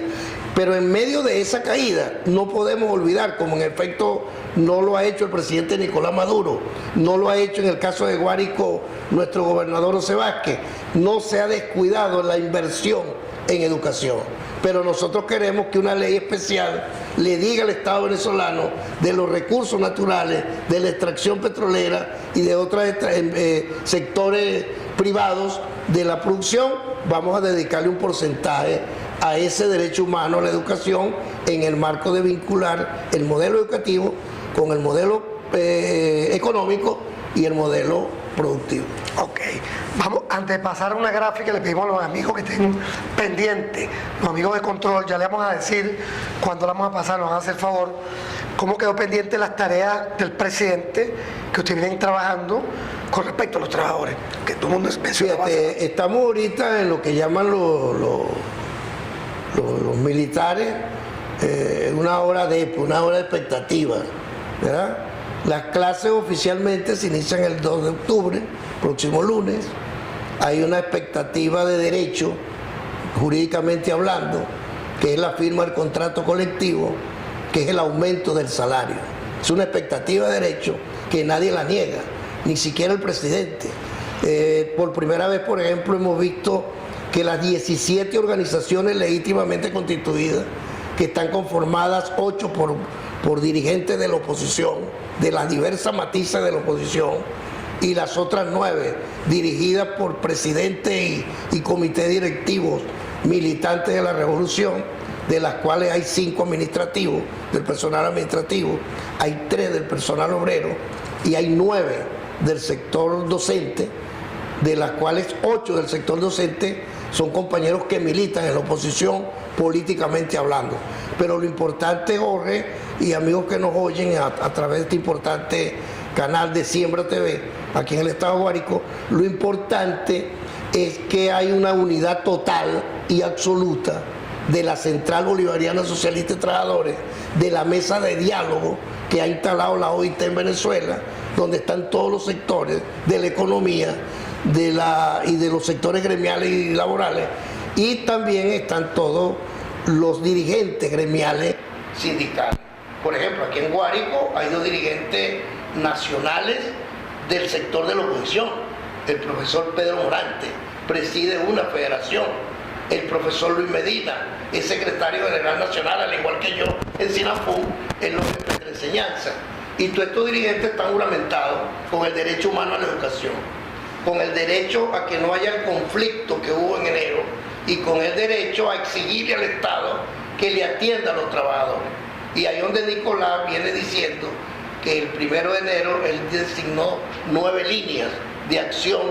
Pero en medio de esa caída no podemos olvidar, como en efecto no lo ha hecho el presidente Nicolás Maduro, no lo ha hecho en el caso de Guárico nuestro gobernador José Vázquez, no se ha descuidado en la inversión en educación. Pero nosotros queremos que una ley especial le diga al Estado venezolano de los recursos naturales, de la extracción petrolera y de otros sectores privados de la producción, vamos a dedicarle un porcentaje a ese derecho humano a la educación en el marco de vincular el modelo educativo con el modelo económico y el modelo productivo. Ok, vamos, antes de pasar a una gráfica, le pedimos a los amigos que estén pendientes, los amigos de control, ya le vamos a decir cuándo la vamos a pasar, nos van a hacer favor, cómo quedó pendiente las tareas del presidente que ustedes vienen trabajando con respecto a los trabajadores, que todo el mundo menciona. Estamos ahorita en lo que llaman los militares, una hora de expectativa, ¿verdad? Las clases oficialmente se inician el 2 de octubre, próximo lunes. Hay una expectativa de derecho, jurídicamente hablando, que es la firma del contrato colectivo, que es el aumento del salario. Es una expectativa de derecho que nadie la niega, ni siquiera el presidente. Por primera vez, por ejemplo, hemos visto que las 17 organizaciones legítimamente constituidas, que están conformadas 8 por dirigentes de la oposición, de las diversas matices de la oposición, y las otras 9 dirigidas por presidente y comité directivos militantes de la revolución, de las cuales hay 5 administrativos, del personal administrativo, hay 3 del personal obrero y hay 9 del sector docente, de las cuales 8 del sector docente son compañeros que militan en la oposición políticamente hablando. Pero lo importante, Jorge, y amigos que nos oyen a través de este importante canal de Siembra TV, aquí en el estado de Guárico, lo importante es que hay una unidad total y absoluta de la Central Bolivariana Socialista de Trabajadores, de la mesa de diálogo que ha instalado la OIT en Venezuela, donde están todos los sectores de la economía y de los sectores gremiales y laborales, y también están todos los dirigentes gremiales sindicales. Por ejemplo, aquí en Guárico hay 2 dirigentes nacionales del sector de la oposición. El profesor Pedro Morante preside una federación. El profesor Luis Medina es secretario general nacional, al igual que yo, en SINAFUN, en los jefes de enseñanza. Y todos estos dirigentes están juramentados con el derecho humano a la educación, con el derecho a que no haya el conflicto que hubo en enero y con el derecho a exigirle al Estado que le atienda a los trabajadores. Y ahí donde Nicolás viene diciendo que el 1 de enero él designó 9 líneas de acción,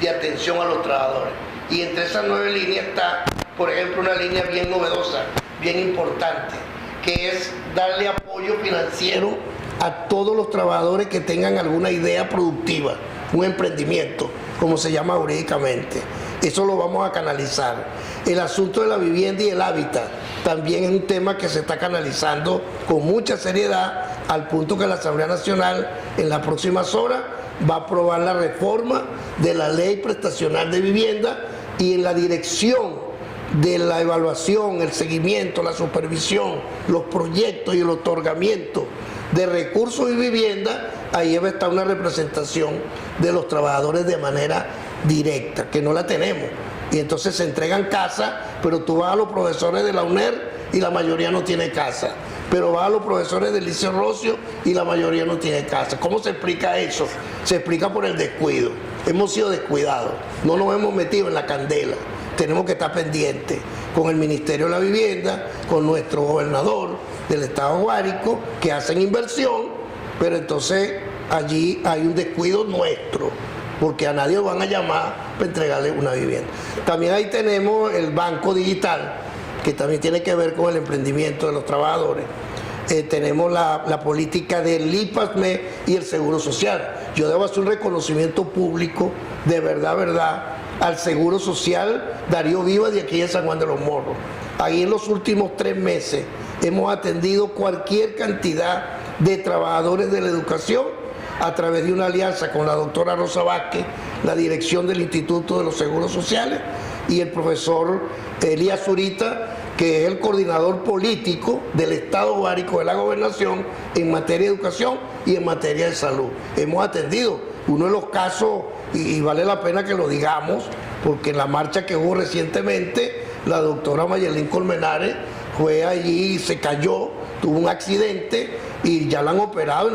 de atención a los trabajadores. Y entre esas 9 líneas está, por ejemplo, una línea bien novedosa, bien importante, que es darle apoyo financiero a todos los trabajadores que tengan alguna idea productiva, un emprendimiento, como se llama jurídicamente. Eso lo vamos a canalizar. El asunto de la vivienda y el hábitat también es un tema que se está canalizando con mucha seriedad al punto que la Asamblea Nacional en las próximas horas va a aprobar la reforma de la ley prestacional de vivienda, y en la dirección de la evaluación, el seguimiento, la supervisión, los proyectos y el otorgamiento de recursos y vivienda, ahí debe estar una representación de los trabajadores de manera directa, que no la tenemos. Y entonces se entregan casas, pero tú vas a los profesores de la UNER y la mayoría no tiene casa. Pero vas a los profesores del Liceo Rocio y la mayoría no tiene casa. ¿Cómo se explica eso? Se explica por el descuido. Hemos sido descuidados, no nos hemos metido en la candela. Tenemos que estar pendientes con el Ministerio de la Vivienda, con nuestro gobernador del estado Guárico, que hacen inversión, pero entonces allí hay un descuido nuestro, porque a nadie lo van a llamar para entregarle una vivienda. También ahí tenemos el Banco Digital, que también tiene que ver con el emprendimiento de los trabajadores. Tenemos la política del IPASME y el Seguro Social. Yo debo hacer un reconocimiento público, de verdad, al Seguro Social Darío Vivas de aquí de San Juan de los Morros. Ahí en los últimos 3 meses hemos atendido cualquier cantidad de trabajadores de la educación a través de una alianza con la doctora Rosa Vázquez, la dirección del Instituto de los Seguros Sociales, y el profesor Elías Zurita, que es el coordinador político del Estado Guárico de la Gobernación en materia de educación y en materia de salud. Hemos atendido uno de los casos, y vale la pena que lo digamos, porque en la marcha que hubo recientemente, la doctora Mayelín Colmenares fue allí y se cayó, tuvo un accidente y ya la han operado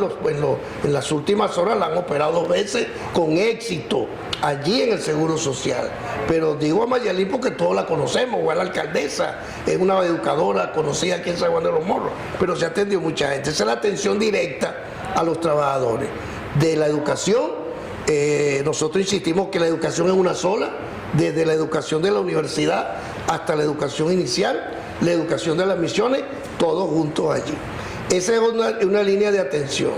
en las últimas horas, la han operado 2 veces con éxito allí en el Seguro Social. Pero digo a Mayelín porque todos la conocemos, o a la alcaldesa, es una educadora conocida aquí en San Juan de los Morros, pero se ha atendido mucha gente. Esa es la atención directa a los trabajadores. De la educación, nosotros insistimos que la educación es una sola, desde la educación de la universidad hasta la educación inicial, la educación de las misiones, todos juntos allí. Esa es una línea de atención.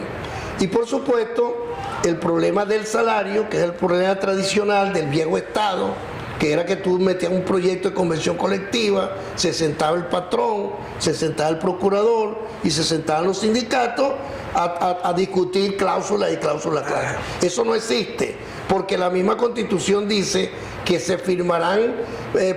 Y por supuesto, el problema del salario, que es el problema tradicional del viejo Estado, que era que tú metías un proyecto de convención colectiva, se sentaba el patrón, se sentaba el procurador y se sentaban los sindicatos a discutir cláusulas y cláusulas. Eso no existe, porque la misma Constitución dice que se firmarán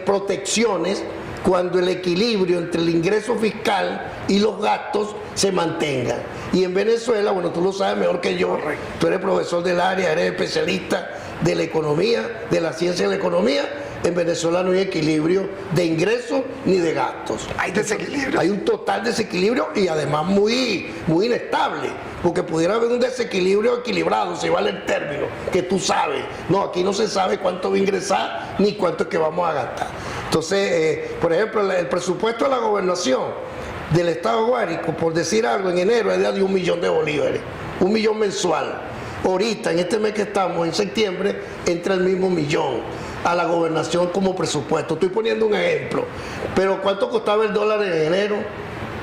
protecciones cuando el equilibrio entre el ingreso fiscal y los gastos se mantengan. Y en Venezuela, bueno, tú lo sabes mejor que yo, tú eres profesor del área, eres especialista de la economía, de la ciencia de la economía. En Venezuela no hay equilibrio de ingresos ni de gastos. Hay desequilibrio. Hay un total desequilibrio, y además muy inestable, porque pudiera haber un desequilibrio equilibrado, si vale el término, que tú sabes. No, aquí no se sabe cuánto va a ingresar ni cuánto es que vamos a gastar. Entonces, por ejemplo, el presupuesto de la gobernación del Estado Guárico, por decir algo, en enero es de $1 millón de bolívares, 1 millón mensual. Ahorita, en este mes que estamos, en septiembre, entra el mismo millón a la gobernación como presupuesto. Estoy poniendo un ejemplo. Pero ¿cuánto costaba el dólar en enero?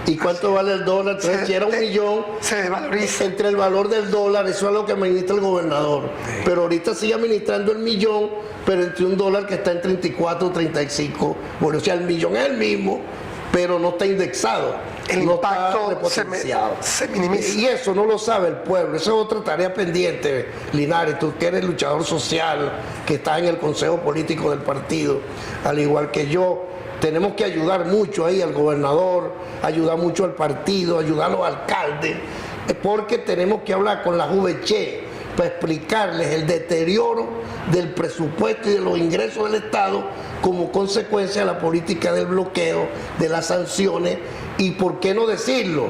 ¿Y cuánto vale el dólar? Entonces, si era 1 millón, se desvaloriza. Entre el valor del dólar, eso es lo que administra el gobernador. Sí. Pero ahorita sigue administrando el millón, pero entre un dólar que está en 34, 35. Bueno, o sea, el millón es el mismo, pero no está indexado. El no impacto está se minimiza. Y eso no lo sabe el pueblo. Esa es otra tarea pendiente, Linares. Tú que eres luchador social, que estás en el consejo político del partido, al igual que yo. Tenemos que ayudar mucho ahí al gobernador, ayudar mucho al partido, ayudar a los alcaldes, porque tenemos que hablar con la Juveche para explicarles el deterioro del presupuesto y de los ingresos del Estado como consecuencia de la política del bloqueo, de las sanciones y, por qué no decirlo,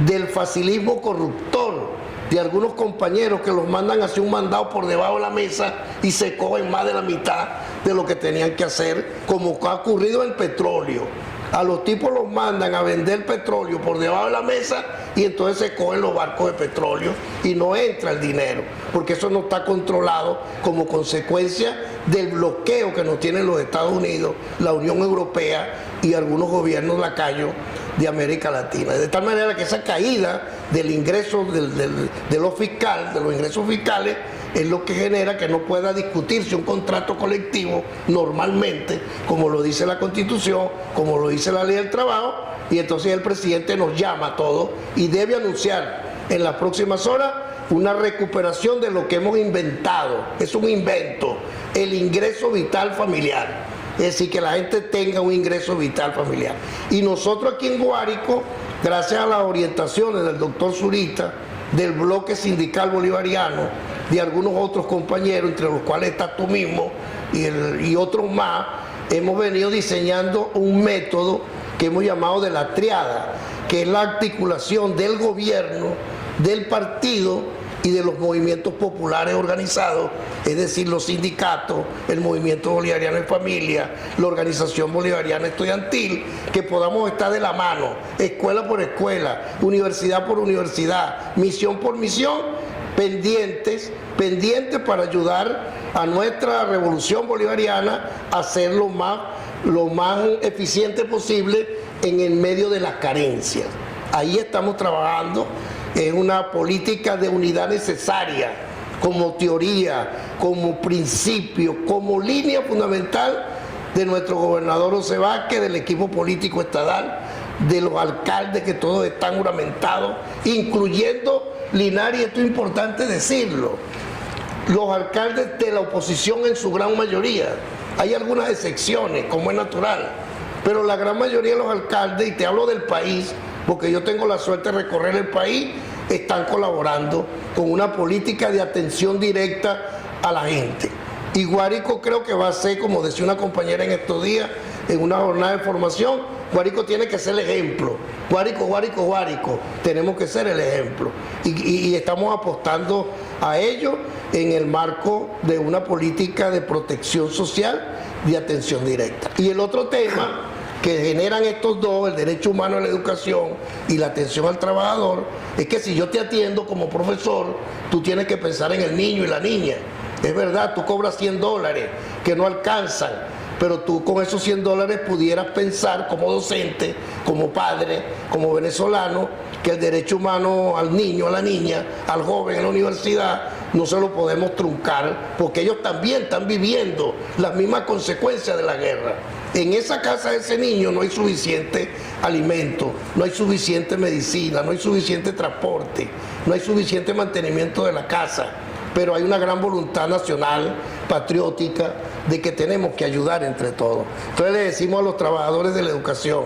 del facilismo corruptor de algunos compañeros que los mandan a hacer un mandado por debajo de la mesa y se cogen más de la mitad de lo que tenían que hacer, como ha ocurrido en el petróleo. A los tipos los mandan a vender petróleo por debajo de la mesa y entonces se cogen los barcos de petróleo y no entra el dinero, porque eso no está controlado como consecuencia del bloqueo que nos tienen los Estados Unidos, la Unión Europea y algunos gobiernos lacayos de América Latina. De tal manera que esa caída del ingreso de los ingresos fiscales es lo que genera que no pueda discutirse un contrato colectivo normalmente, como lo dice la Constitución, como lo dice la Ley del Trabajo, y entonces el presidente nos llama a todos y debe anunciar en las próximas horas una recuperación de lo que hemos inventado. Es un invento, el ingreso vital familiar. Es decir, que la gente tenga un ingreso vital familiar. Y nosotros aquí en Guárico, gracias a las orientaciones del doctor Zurita, del bloque sindical bolivariano, de algunos otros compañeros, entre los cuales estás tú mismo y otros más, hemos venido diseñando un método que hemos llamado de la triada, que es la articulación del gobierno, del partido y de los movimientos populares organizados, es decir, los sindicatos, el Movimiento Bolivariano en Familia, la Organización Bolivariana Estudiantil, que podamos estar de la mano, escuela por escuela, universidad por universidad, misión por misión, pendientes para ayudar a nuestra revolución bolivariana a ser lo más eficiente posible en el medio de las carencias. Ahí estamos trabajando. Es una política de unidad necesaria, como teoría, como principio, como línea fundamental de nuestro gobernador José Vázquez, del equipo político estatal, de los alcaldes que todos están juramentados, incluyendo Linares, y esto es importante decirlo, los alcaldes de la oposición en su gran mayoría. Hay algunas excepciones, como es natural, pero la gran mayoría de los alcaldes, y te hablo del país, porque yo tengo la suerte de recorrer el país, están colaborando con una política de atención directa a la gente. Y Guárico creo que va a ser, como decía una compañera en estos días, en una jornada de formación, Guárico tiene que ser el ejemplo. Guárico, tenemos que ser el ejemplo. Y estamos apostando a ello en el marco de una política de protección social de atención directa. Y el otro tema que generan estos dos, el derecho humano a la educación y la atención al trabajador, es que si yo te atiendo como profesor, tú tienes que pensar en el niño y la niña. Es verdad, tú cobras $100 que no alcanzan, pero tú con esos $100 pudieras pensar como docente, como padre, como venezolano, que el derecho humano al niño, a la niña, al joven en la universidad, no se lo podemos truncar, porque ellos también están viviendo las mismas consecuencias de la guerra. En esa casa de ese niño no hay suficiente alimento, no hay suficiente medicina, no hay suficiente transporte, no hay suficiente mantenimiento de la casa, pero hay una gran voluntad nacional, patriótica, de que tenemos que ayudar entre todos. Entonces le decimos a los trabajadores de la educación,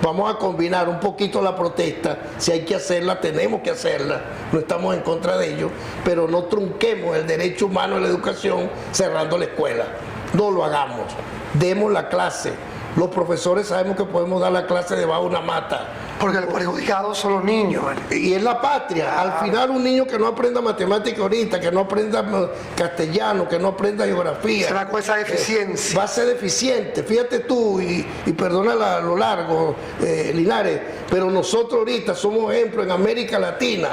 vamos a combinar un poquito la protesta, si hay que hacerla, tenemos que hacerla, no estamos en contra de ello, pero no trunquemos el derecho humano a la educación cerrando la escuela, no lo hagamos. Demos la clase. Los profesores sabemos que podemos dar la clase debajo de una mata. Porque los perjudicados son los niños. Y es la patria. Al final un niño que no aprenda matemática ahorita, que no aprenda castellano, que no aprenda geografía. Será con esa deficiencia. Va a ser deficiente. Fíjate tú, y perdona lo largo, Linares, pero nosotros ahorita somos ejemplo en América Latina,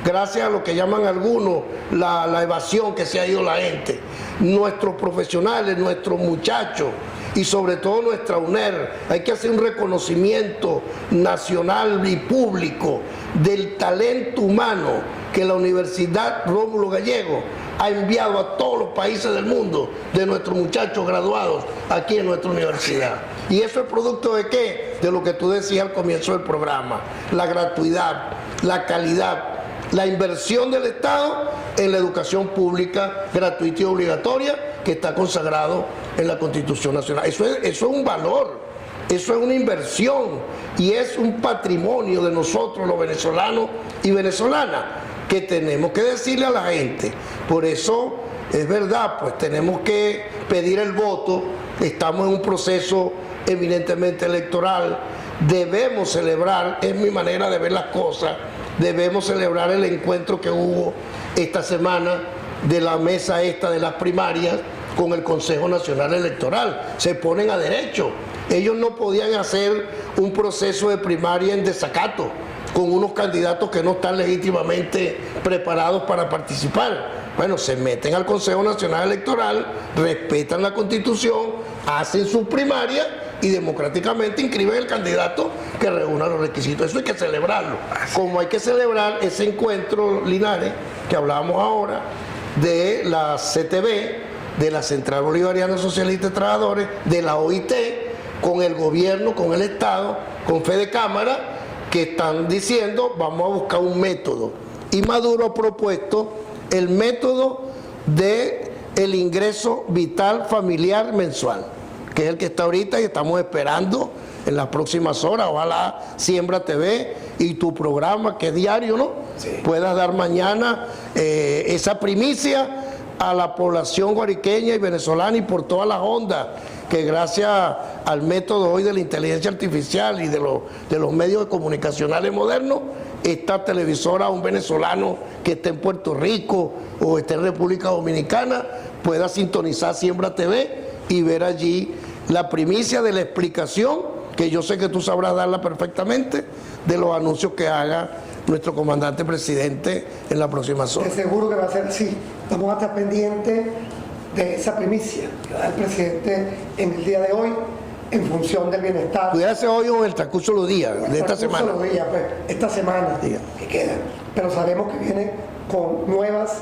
gracias a lo que llaman algunos la evasión que se ha ido la gente. Nuestros profesionales, nuestros muchachos y sobre todo nuestra UNER, hay que hacer un reconocimiento nacional y público del talento humano que la Universidad Rómulo Gallego ha enviado a todos los países del mundo de nuestros muchachos graduados aquí en nuestra universidad. ¿Y eso es producto de qué? De lo que tú decías al comienzo del programa, la gratuidad, la calidad, la inversión del Estado en la educación pública gratuita y obligatoria que está consagrado en la Constitución Nacional. Eso es un valor, eso es una inversión y es un patrimonio de nosotros los venezolanos y venezolanas que tenemos que decirle a la gente. Por eso es verdad, pues tenemos que pedir el voto, estamos en un proceso eminentemente electoral, debemos celebrar, es mi manera de ver las cosas, debemos celebrar el encuentro que hubo esta semana de la mesa esta de las primarias con el Consejo Nacional Electoral. Se ponen a derecho. Ellos no podían hacer un proceso de primaria en desacato con unos candidatos que no están legítimamente preparados para participar. Bueno, se meten al Consejo Nacional Electoral, respetan la Constitución, hacen sus primarias y democráticamente inscriben el candidato que reúna los requisitos. Eso hay que celebrarlo. Como hay que celebrar ese encuentro, Linares, que hablábamos ahora, de la CTB, de la Central Bolivariana Socialista de Trabajadores, de la OIT, con el gobierno, con el Estado, con Fede Cámara, que están diciendo vamos a buscar un método. y Maduro ha propuesto el método de el ingreso vital familiar mensual, que es el que está ahorita y estamos esperando en las próximas horas. Ojalá Siembra TV y tu programa, que es diario, ¿no? Sí. Puedas dar mañana esa primicia a la población guariqueña y venezolana y por todas las ondas, que gracias al método hoy de la inteligencia artificial y de los medios comunicacionales modernos, esta televisora, un venezolano que esté en Puerto Rico o esté en República Dominicana, pueda sintonizar Siembra TV y ver allí la primicia de la explicación, que yo sé que tú sabrás darla perfectamente, de los anuncios que haga nuestro comandante presidente en la próxima horas. Seguro que va a ser así. Vamos a estar pendientes de esa primicia que da el presidente en el día de hoy, en función del bienestar. Pudiera ser hoy o en el transcurso de los días, de esta semana. Los días, pues, esta semana que queda. Pero sabemos que viene con nuevas,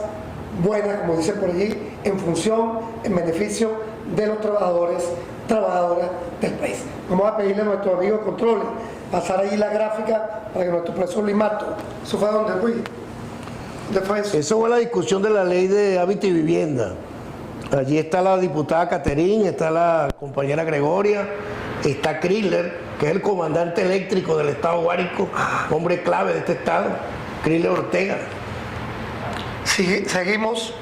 buenas, como dicen por allí, en función, en beneficio de los trabajadores, trabajadoras del país. Vamos a pedirle a nuestro amigo de controles pasar ahí la gráfica para que nuestro profesor Luis Mato. ¿Eso fue dónde fue? ¿Dónde fue eso? Eso fue la discusión de la ley de hábitat y vivienda. Allí está la diputada Caterín, está la compañera Gregoria, está Kriller, que es el comandante eléctrico del estado Guárico, hombre clave de este estado, Kriller Ortega. Sí, seguimos.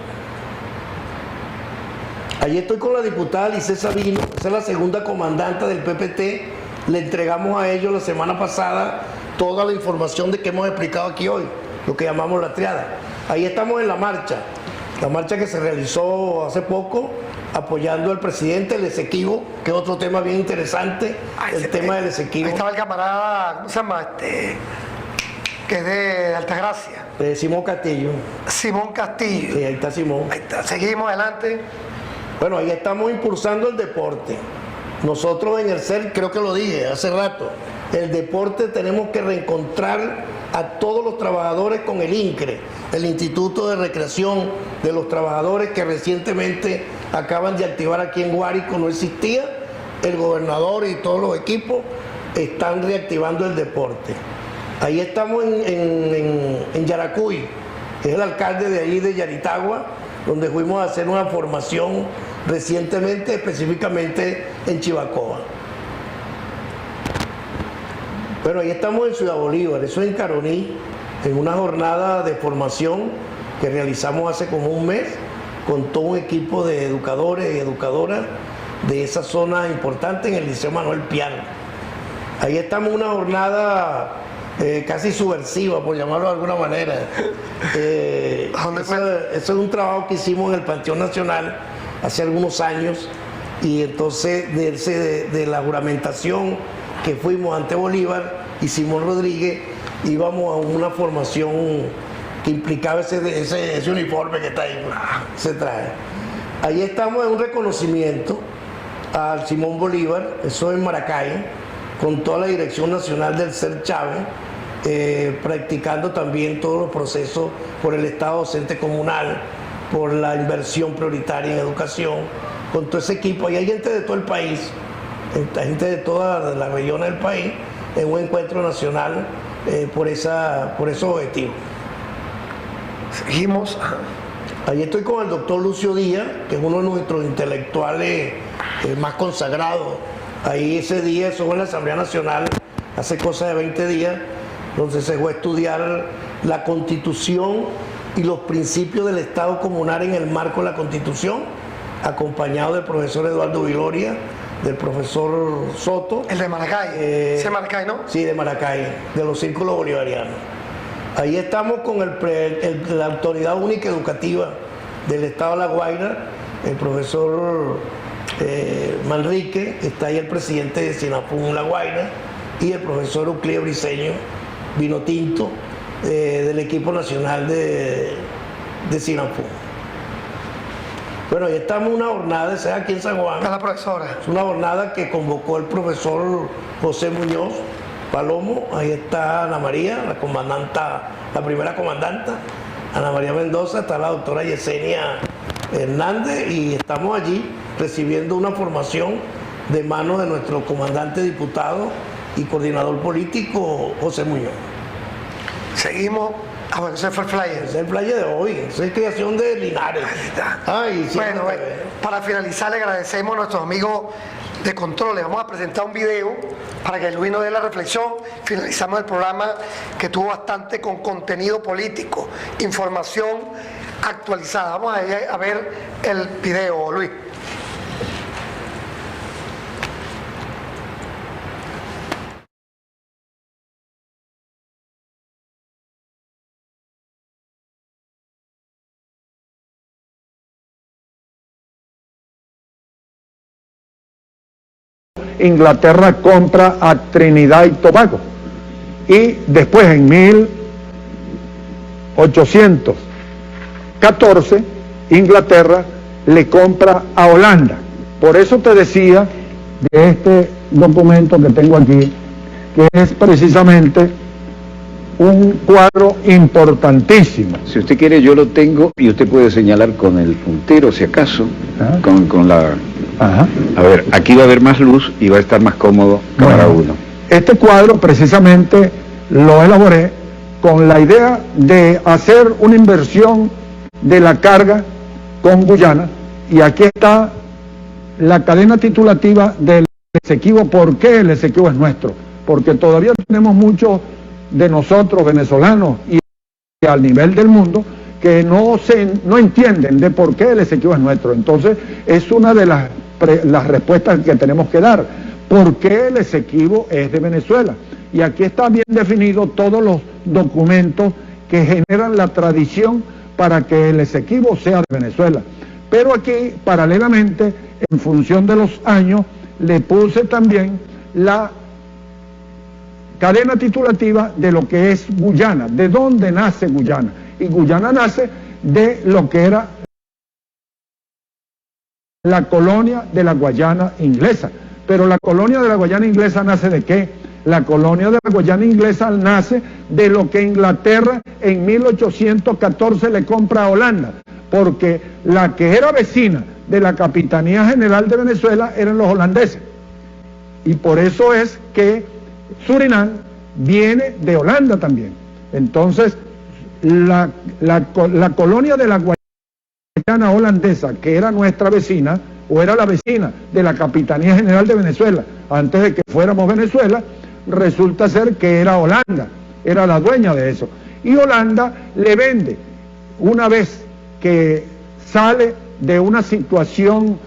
Allí estoy con la diputada Lice Sabino, esa es la segunda comandante del PPT. Le entregamos a ellos la semana pasada toda la información de que hemos explicado aquí hoy, lo que llamamos la triada. Ahí estamos en la marcha que se realizó hace poco, apoyando al presidente, el Esequibo, que es otro tema bien interesante, el tema del Esequibo. Ahí estaba el camarada, ¿cómo se llama? Que es de Altagracia. Simón Castillo. Simón Castillo. Sí, ahí está Simón. Ahí está. Seguimos adelante. Bueno, ahí estamos impulsando el deporte. Nosotros en el CER, creo que lo dije hace rato, el deporte tenemos que reencontrar a todos los trabajadores con el INCRE, el Instituto de Recreación de los Trabajadores, que recientemente acaban de activar aquí en Guárico, no existía. El gobernador y todos los equipos están reactivando el deporte. Ahí estamos en Yaracuy, que es el alcalde de ahí de Yaritagua, donde fuimos a hacer una formación recientemente, específicamente en Chivacoa. Bueno, ahí estamos en Ciudad Bolívar, eso es en Caroní, en una jornada de formación que realizamos hace como un mes con todo un equipo de educadores y educadoras de esa zona importante en el Liceo Manuel Piano. Ahí estamos en una jornada casi subversiva, por llamarlo de alguna manera. Eso es un trabajo que hicimos en el Panteón Nacional hace algunos años, y entonces de la juramentación que fuimos ante Bolívar y Simón Rodríguez, íbamos a una formación que implicaba ese uniforme que está ahí, ese traje. Ahí estamos en un reconocimiento al Simón Bolívar, eso en Maracay, con toda la Dirección Nacional del CER Chávez, practicando también todos los procesos por el Estado docente comunal, por la inversión prioritaria en educación, con todo ese equipo. Ahí hay gente de todo el país, gente de todas las regiones del país, en un encuentro nacional por esos objetivos. Seguimos. Ahí estoy con el doctor Lucio Díaz, que es uno de nuestros intelectuales más consagrados. Ahí ese día, eso fue en la Asamblea Nacional, hace cosa de 20 días, donde se fue a estudiar la Constitución y los principios del Estado comunal en el marco de la Constitución, acompañado del profesor Eduardo Viloria, del profesor Soto. El de Maracay, ¿sí de Maracay, no? Sí, de Maracay, de los círculos bolivarianos. Ahí estamos con la Autoridad Única Educativa del Estado de La Guaira, el profesor Manrique, está ahí el presidente de Sinapún La Guaira, y el profesor Euclides Briceño Vinotinto, del equipo nacional de Sinapún. Bueno, ahí estamos en una jornada, esa es aquí en San Juan. Está la profesora. Es una jornada que convocó el profesor José Muñoz Palomo. Ahí está Ana María, la primera comandanta, Ana María Mendoza, está la doctora Yesenia Hernández, y estamos allí recibiendo una formación de manos de nuestro comandante diputado y coordinador político, José Muñoz. Seguimos. Ah, bueno, ese fue el flyer. Es el flyer de hoy, esa es creación de Linares. Ay, sí, Bueno, para finalizar le agradecemos a nuestros amigos de control. Les vamos a presentar un video para que Luis nos dé la reflexión. Finalizamos el programa que tuvo bastante con contenido político, información actualizada. Vamos a ver el video, Luis. Inglaterra compra a Trinidad y Tobago, y después en 1814 Inglaterra le compra a Holanda. Por eso te decía de este documento que tengo aquí, que es precisamente un cuadro importantísimo. Si usted quiere, yo lo tengo y usted puede señalar con el puntero, si acaso, con la... Ajá. A ver, aquí va a haber más luz y va a estar más cómodo cámara uno. Este cuadro precisamente lo elaboré con la idea de hacer una inversión de la carga con Guyana, y aquí está la cadena titulativa del Esequibo. ¿Por qué el Esequibo es nuestro? Porque todavía tenemos muchos de nosotros venezolanos y al nivel del mundo que no entienden de por qué el Esequibo es nuestro. Entonces es una de las respuestas que tenemos que dar. ¿Por qué el Esequibo es de Venezuela? Y aquí está bien definido todos los documentos que generan la tradición para que el Esequibo sea de Venezuela. Pero aquí, paralelamente, en función de los años, le puse también la cadena titulativa de lo que es Guyana, de dónde nace Guyana. Y Guyana nace de lo que era la colonia de la Guayana inglesa. Pero la colonia de la Guayana inglesa nace ¿de qué? La colonia de la Guayana inglesa nace de lo que Inglaterra en 1814 le compra a Holanda, porque la que era vecina de la Capitanía General de Venezuela eran los holandeses. Y por eso es que Surinam viene de Holanda también. Entonces, la colonia de la Guayana holandesa, que era nuestra vecina, o era la vecina de la Capitanía General de Venezuela, antes de que fuéramos Venezuela, resulta ser que era Holanda, era la dueña de eso. Y Holanda le vende, una vez que sale de una situación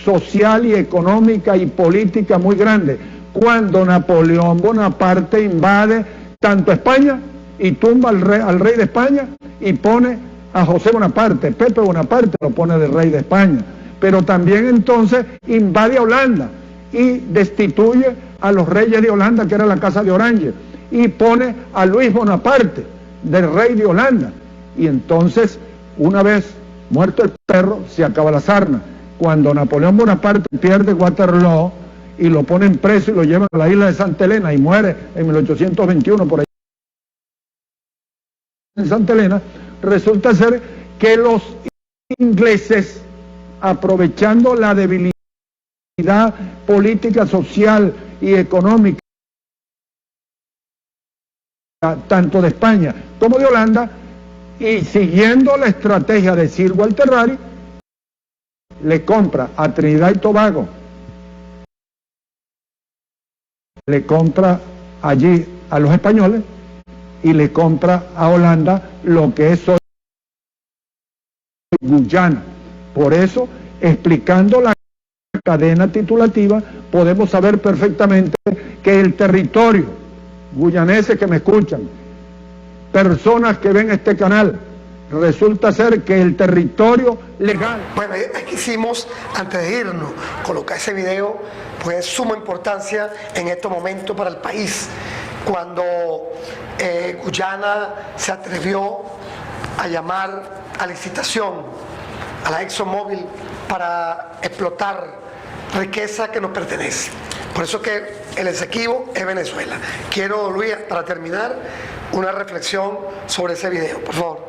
social y económica y política muy grande, cuando Napoleón Bonaparte invade tanto España y tumba al rey de España y pone a José Bonaparte, Pepe Bonaparte lo pone de rey de España, pero también entonces invade a Holanda y destituye a los reyes de Holanda, que era la Casa de Orange, y pone a Luis Bonaparte del rey de Holanda. Y entonces, una vez muerto el perro, se acaba la sarna. Cuando Napoleón Bonaparte pierde Waterloo y lo ponen preso y lo llevan a la isla de Santa Elena y muere en 1821 por ahí en Santa Elena, resulta ser que los ingleses, aprovechando la debilidad política, social y económica tanto de España como de Holanda, y siguiendo la estrategia de Sir Walter Raleigh, le compra a Trinidad y Tobago, le compra allí a los españoles y le compra a Holanda lo que es hoy Guyana. Por eso, explicando la cadena titulativa, podemos saber perfectamente que el territorio, guyaneses que me escuchan, personas que ven este canal, resulta ser que el territorio legal... Bueno, aquí hicimos, antes de irnos, colocar ese video, pues es suma importancia en estos momentos para el país. Cuando Guyana se atrevió a llamar a licitación a la ExxonMobil para explotar riqueza que nos pertenece. Por eso que el Esequibo es Venezuela. Quiero, Luis, para terminar, una reflexión sobre ese video, por favor.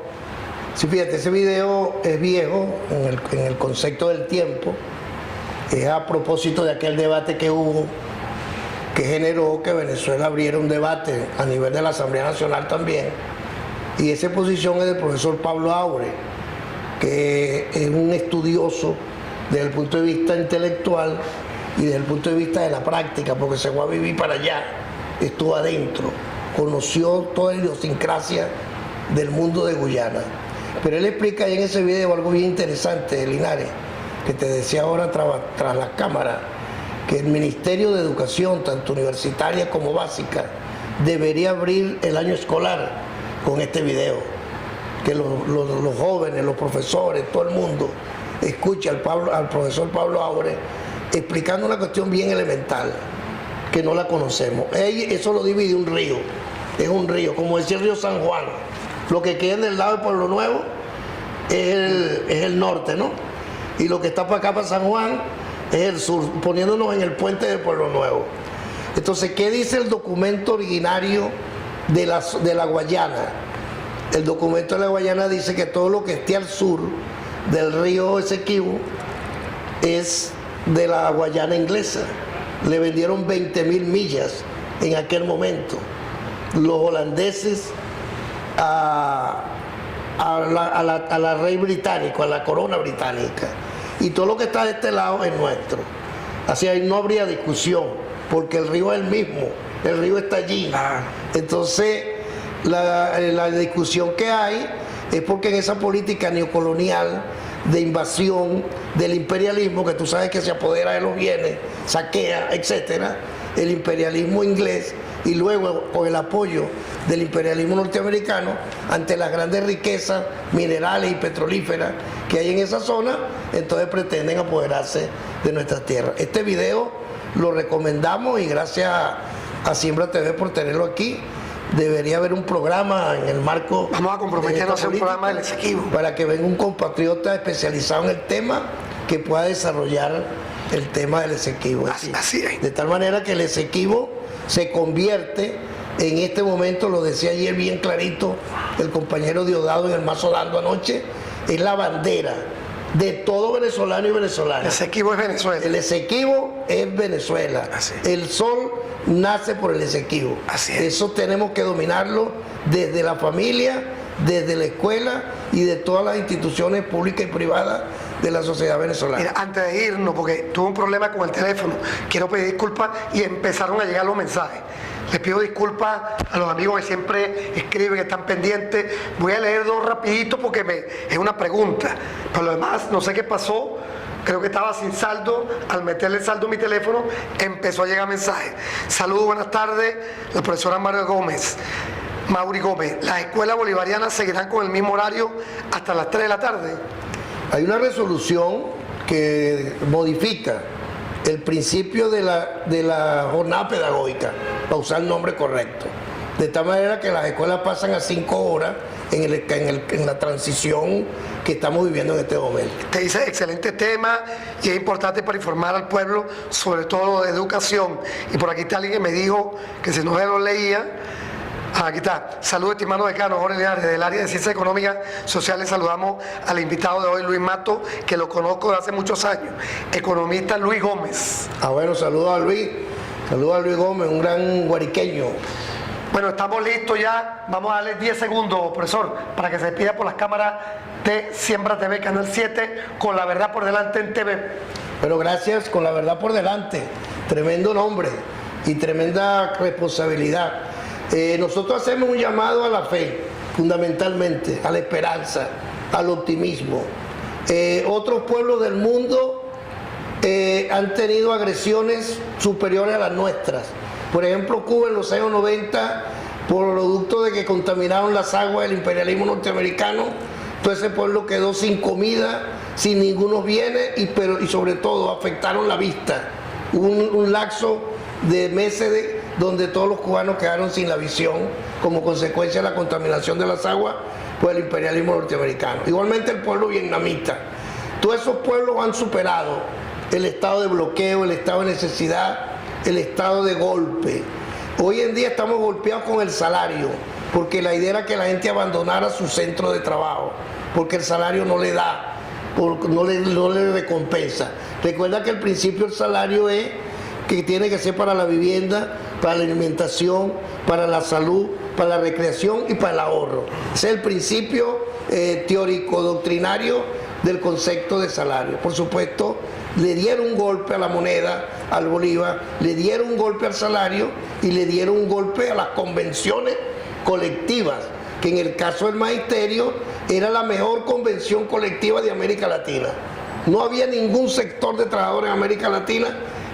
Sí, fíjate, ese video es viejo en el concepto del tiempo. Es a propósito de aquel debate que hubo, que generó que Venezuela abriera un debate a nivel de la Asamblea Nacional también, Y esa posición es del profesor Pablo Aure, que es un estudioso desde el punto de vista intelectual y desde el punto de vista de la práctica, porque se fue a vivir para allá, estuvo adentro, conoció toda la idiosincrasia del mundo de Guyana. Pero él explica ahí en ese video algo bien interesante, Linares, que te decía ahora tras las cámaras, que el Ministerio de Educación, tanto universitaria como básica, debería abrir el año escolar con este video, que los jóvenes, los profesores, todo el mundo escuche al profesor Pablo Aure explicando una cuestión bien elemental que no la conocemos. Eso lo divide un río, es un río, como decía el río San Juan. Lo que queda del lado de Pueblo Nuevo es el norte, ¿no? Y lo que está para acá, para San Juan, es el sur, poniéndonos en el puente de Pueblo Nuevo. Entonces, ¿qué dice el documento originario de la Guayana? El documento de la Guayana dice que todo lo que esté al sur del río Esequibo es de la Guayana inglesa. Le vendieron 20.000 millas en aquel momento los holandeses a la rey británico, a la corona británica, y todo lo que está de este lado es nuestro. Así ahí no habría discusión, porque el río es el mismo, el río está allí. Entonces la discusión que hay es porque en esa política neocolonial de invasión del imperialismo, que tú sabes que se apodera de los bienes, saquea, etcétera, el imperialismo inglés, y luego con el apoyo del imperialismo norteamericano ante las grandes riquezas minerales y petrolíferas que hay en esa zona, entonces pretenden apoderarse de nuestras tierras. Este video lo recomendamos y gracias a Siembra TV por tenerlo aquí. Debería haber un programa en el marco. Vamos a comprometernos a hacer un programa del Esequibo, para que venga un compatriota especializado en el tema que pueda desarrollar el tema del Esequibo. Así es. De tal manera que el Esequibo se convierte en este momento, lo decía ayer bien clarito el compañero Diosdado en el Mazo Dando anoche, es la bandera de todo venezolano y venezolana. El Esequibo es Venezuela. El Esequibo es Venezuela. El sol nace por el Esequibo. Eso tenemos que dominarlo desde la familia, desde la escuela y de todas las instituciones públicas y privadas de la sociedad venezolana. Mira, antes de irnos, porque tuve un problema con el teléfono, quiero pedir disculpas y empezaron a llegar los mensajes. Les pido disculpas a los amigos que siempre escriben, que están pendientes. Voy a leer dos rapidito porque es una pregunta. Por lo demás, no sé qué pasó. Creo que estaba sin saldo. Al meterle saldo a mi teléfono, empezó a llegar mensajes. Saludos, buenas tardes. La profesora Mauri Gómez. ¿Las escuelas bolivarianas seguirán con el mismo horario hasta las 3 de la tarde? Hay una resolución que modifica el principio de la jornada pedagógica, para usar el nombre correcto. De tal manera que las escuelas pasan a 5 horas en la transición que estamos viviendo en este momento. Te dice excelente tema y es importante para informar al pueblo, sobre todo de educación. Y por aquí está alguien que me dijo que si no se lo leía. Aquí está. Saludos, estimado decano Jorge Linares, del área de Ciencias Económicas Sociales. Saludamos al invitado de hoy, Luis Mato, que lo conozco de hace muchos años, economista Luis Gómez. Bueno, saludos a Luis Gómez, un gran guariqueño. Bueno, estamos listos ya. Vamos a darle 10 segundos, profesor, para que se despida por las cámaras de Siembra TV, Canal 7, con La Verdad por Delante en TV. Pero gracias, con La Verdad por Delante. Tremendo nombre y tremenda responsabilidad. Nosotros hacemos un llamado a la fe, fundamentalmente, a la esperanza, al optimismo. Otros pueblos del mundo han tenido agresiones superiores a las nuestras. Por ejemplo, Cuba en los años 90, por producto de que contaminaron las aguas del imperialismo norteamericano, todo ese pueblo quedó sin comida, sin ningunos bienes y sobre todo afectaron la vista. Hubo un lapso de meses donde todos los cubanos quedaron sin la visión como consecuencia de la contaminación de las aguas por el imperialismo norteamericano. Igualmente el pueblo vietnamita. Todos esos pueblos han superado el estado de bloqueo, el estado de necesidad, el estado de golpe. Hoy en día estamos golpeados con el salario, porque la idea era que la gente abandonara su centro de trabajo, porque el salario no le da, no le recompensa. Recuerda que al principio el salario es que tiene que ser para la vivienda, para la alimentación, para la salud, para la recreación y para el ahorro. Ese es el principio teórico doctrinario del concepto de salario. Por supuesto, le dieron un golpe a la moneda, al bolívar, le dieron un golpe al salario y le dieron un golpe a las convenciones colectivas, que en el caso del magisterio era la mejor convención colectiva de América Latina. No había ningún sector de trabajadores en América Latina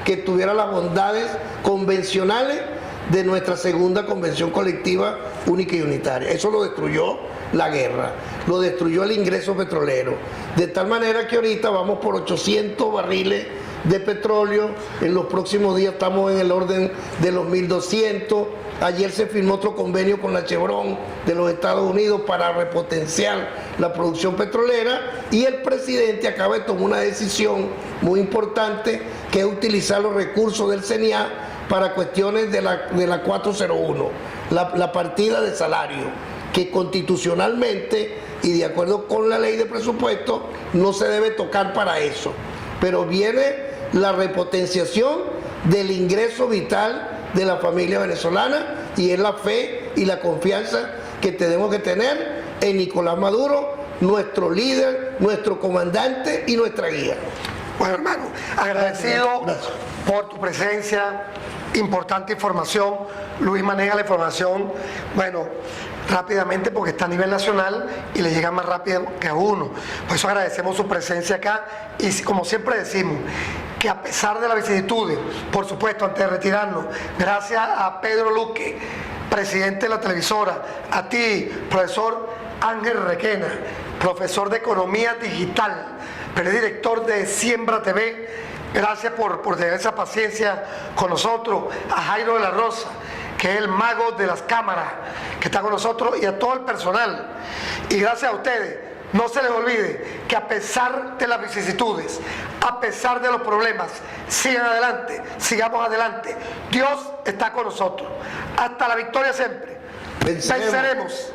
que tuviera las bondades convencionales de nuestra segunda convención colectiva única y unitaria. Eso lo destruyó la guerra, lo destruyó el ingreso petrolero, de tal manera que ahorita vamos por 800 barriles de petróleo, en los próximos días estamos en el orden de los 1200. Ayer se firmó otro convenio con la Chevron de los Estados Unidos para repotenciar la producción petrolera, y el presidente acaba de tomar una decisión muy importante, que es utilizar los recursos del CENIA para cuestiones de la 401, la partida de salario, que constitucionalmente y de acuerdo con la ley de presupuesto no se debe tocar para eso. Pero viene la repotenciación del ingreso vital de la familia venezolana, y es la fe y la confianza que tenemos que tener en Nicolás Maduro, nuestro líder, nuestro comandante y nuestra guía. Bueno, hermano, agradecido por tu presencia, importante información. Luis maneja la información, bueno, rápidamente porque está a nivel nacional y le llega más rápido que a uno. Por eso agradecemos su presencia acá, y como siempre decimos, que a pesar de las vicisitudes, por supuesto, antes de retirarnos, gracias a Pedro Luque, presidente de la televisora, a ti, profesor Ángel Requena, profesor de Economía Digital, pero es director de Siembra TV, gracias por tener esa paciencia con nosotros, a Jairo de la Rosa, que es el mago de las cámaras, que está con nosotros, y a todo el personal. Y gracias a ustedes, no se les olvide que a pesar de las vicisitudes, a pesar de los problemas, sigan adelante, sigamos adelante. Dios está con nosotros. Hasta la victoria siempre. Venceremos.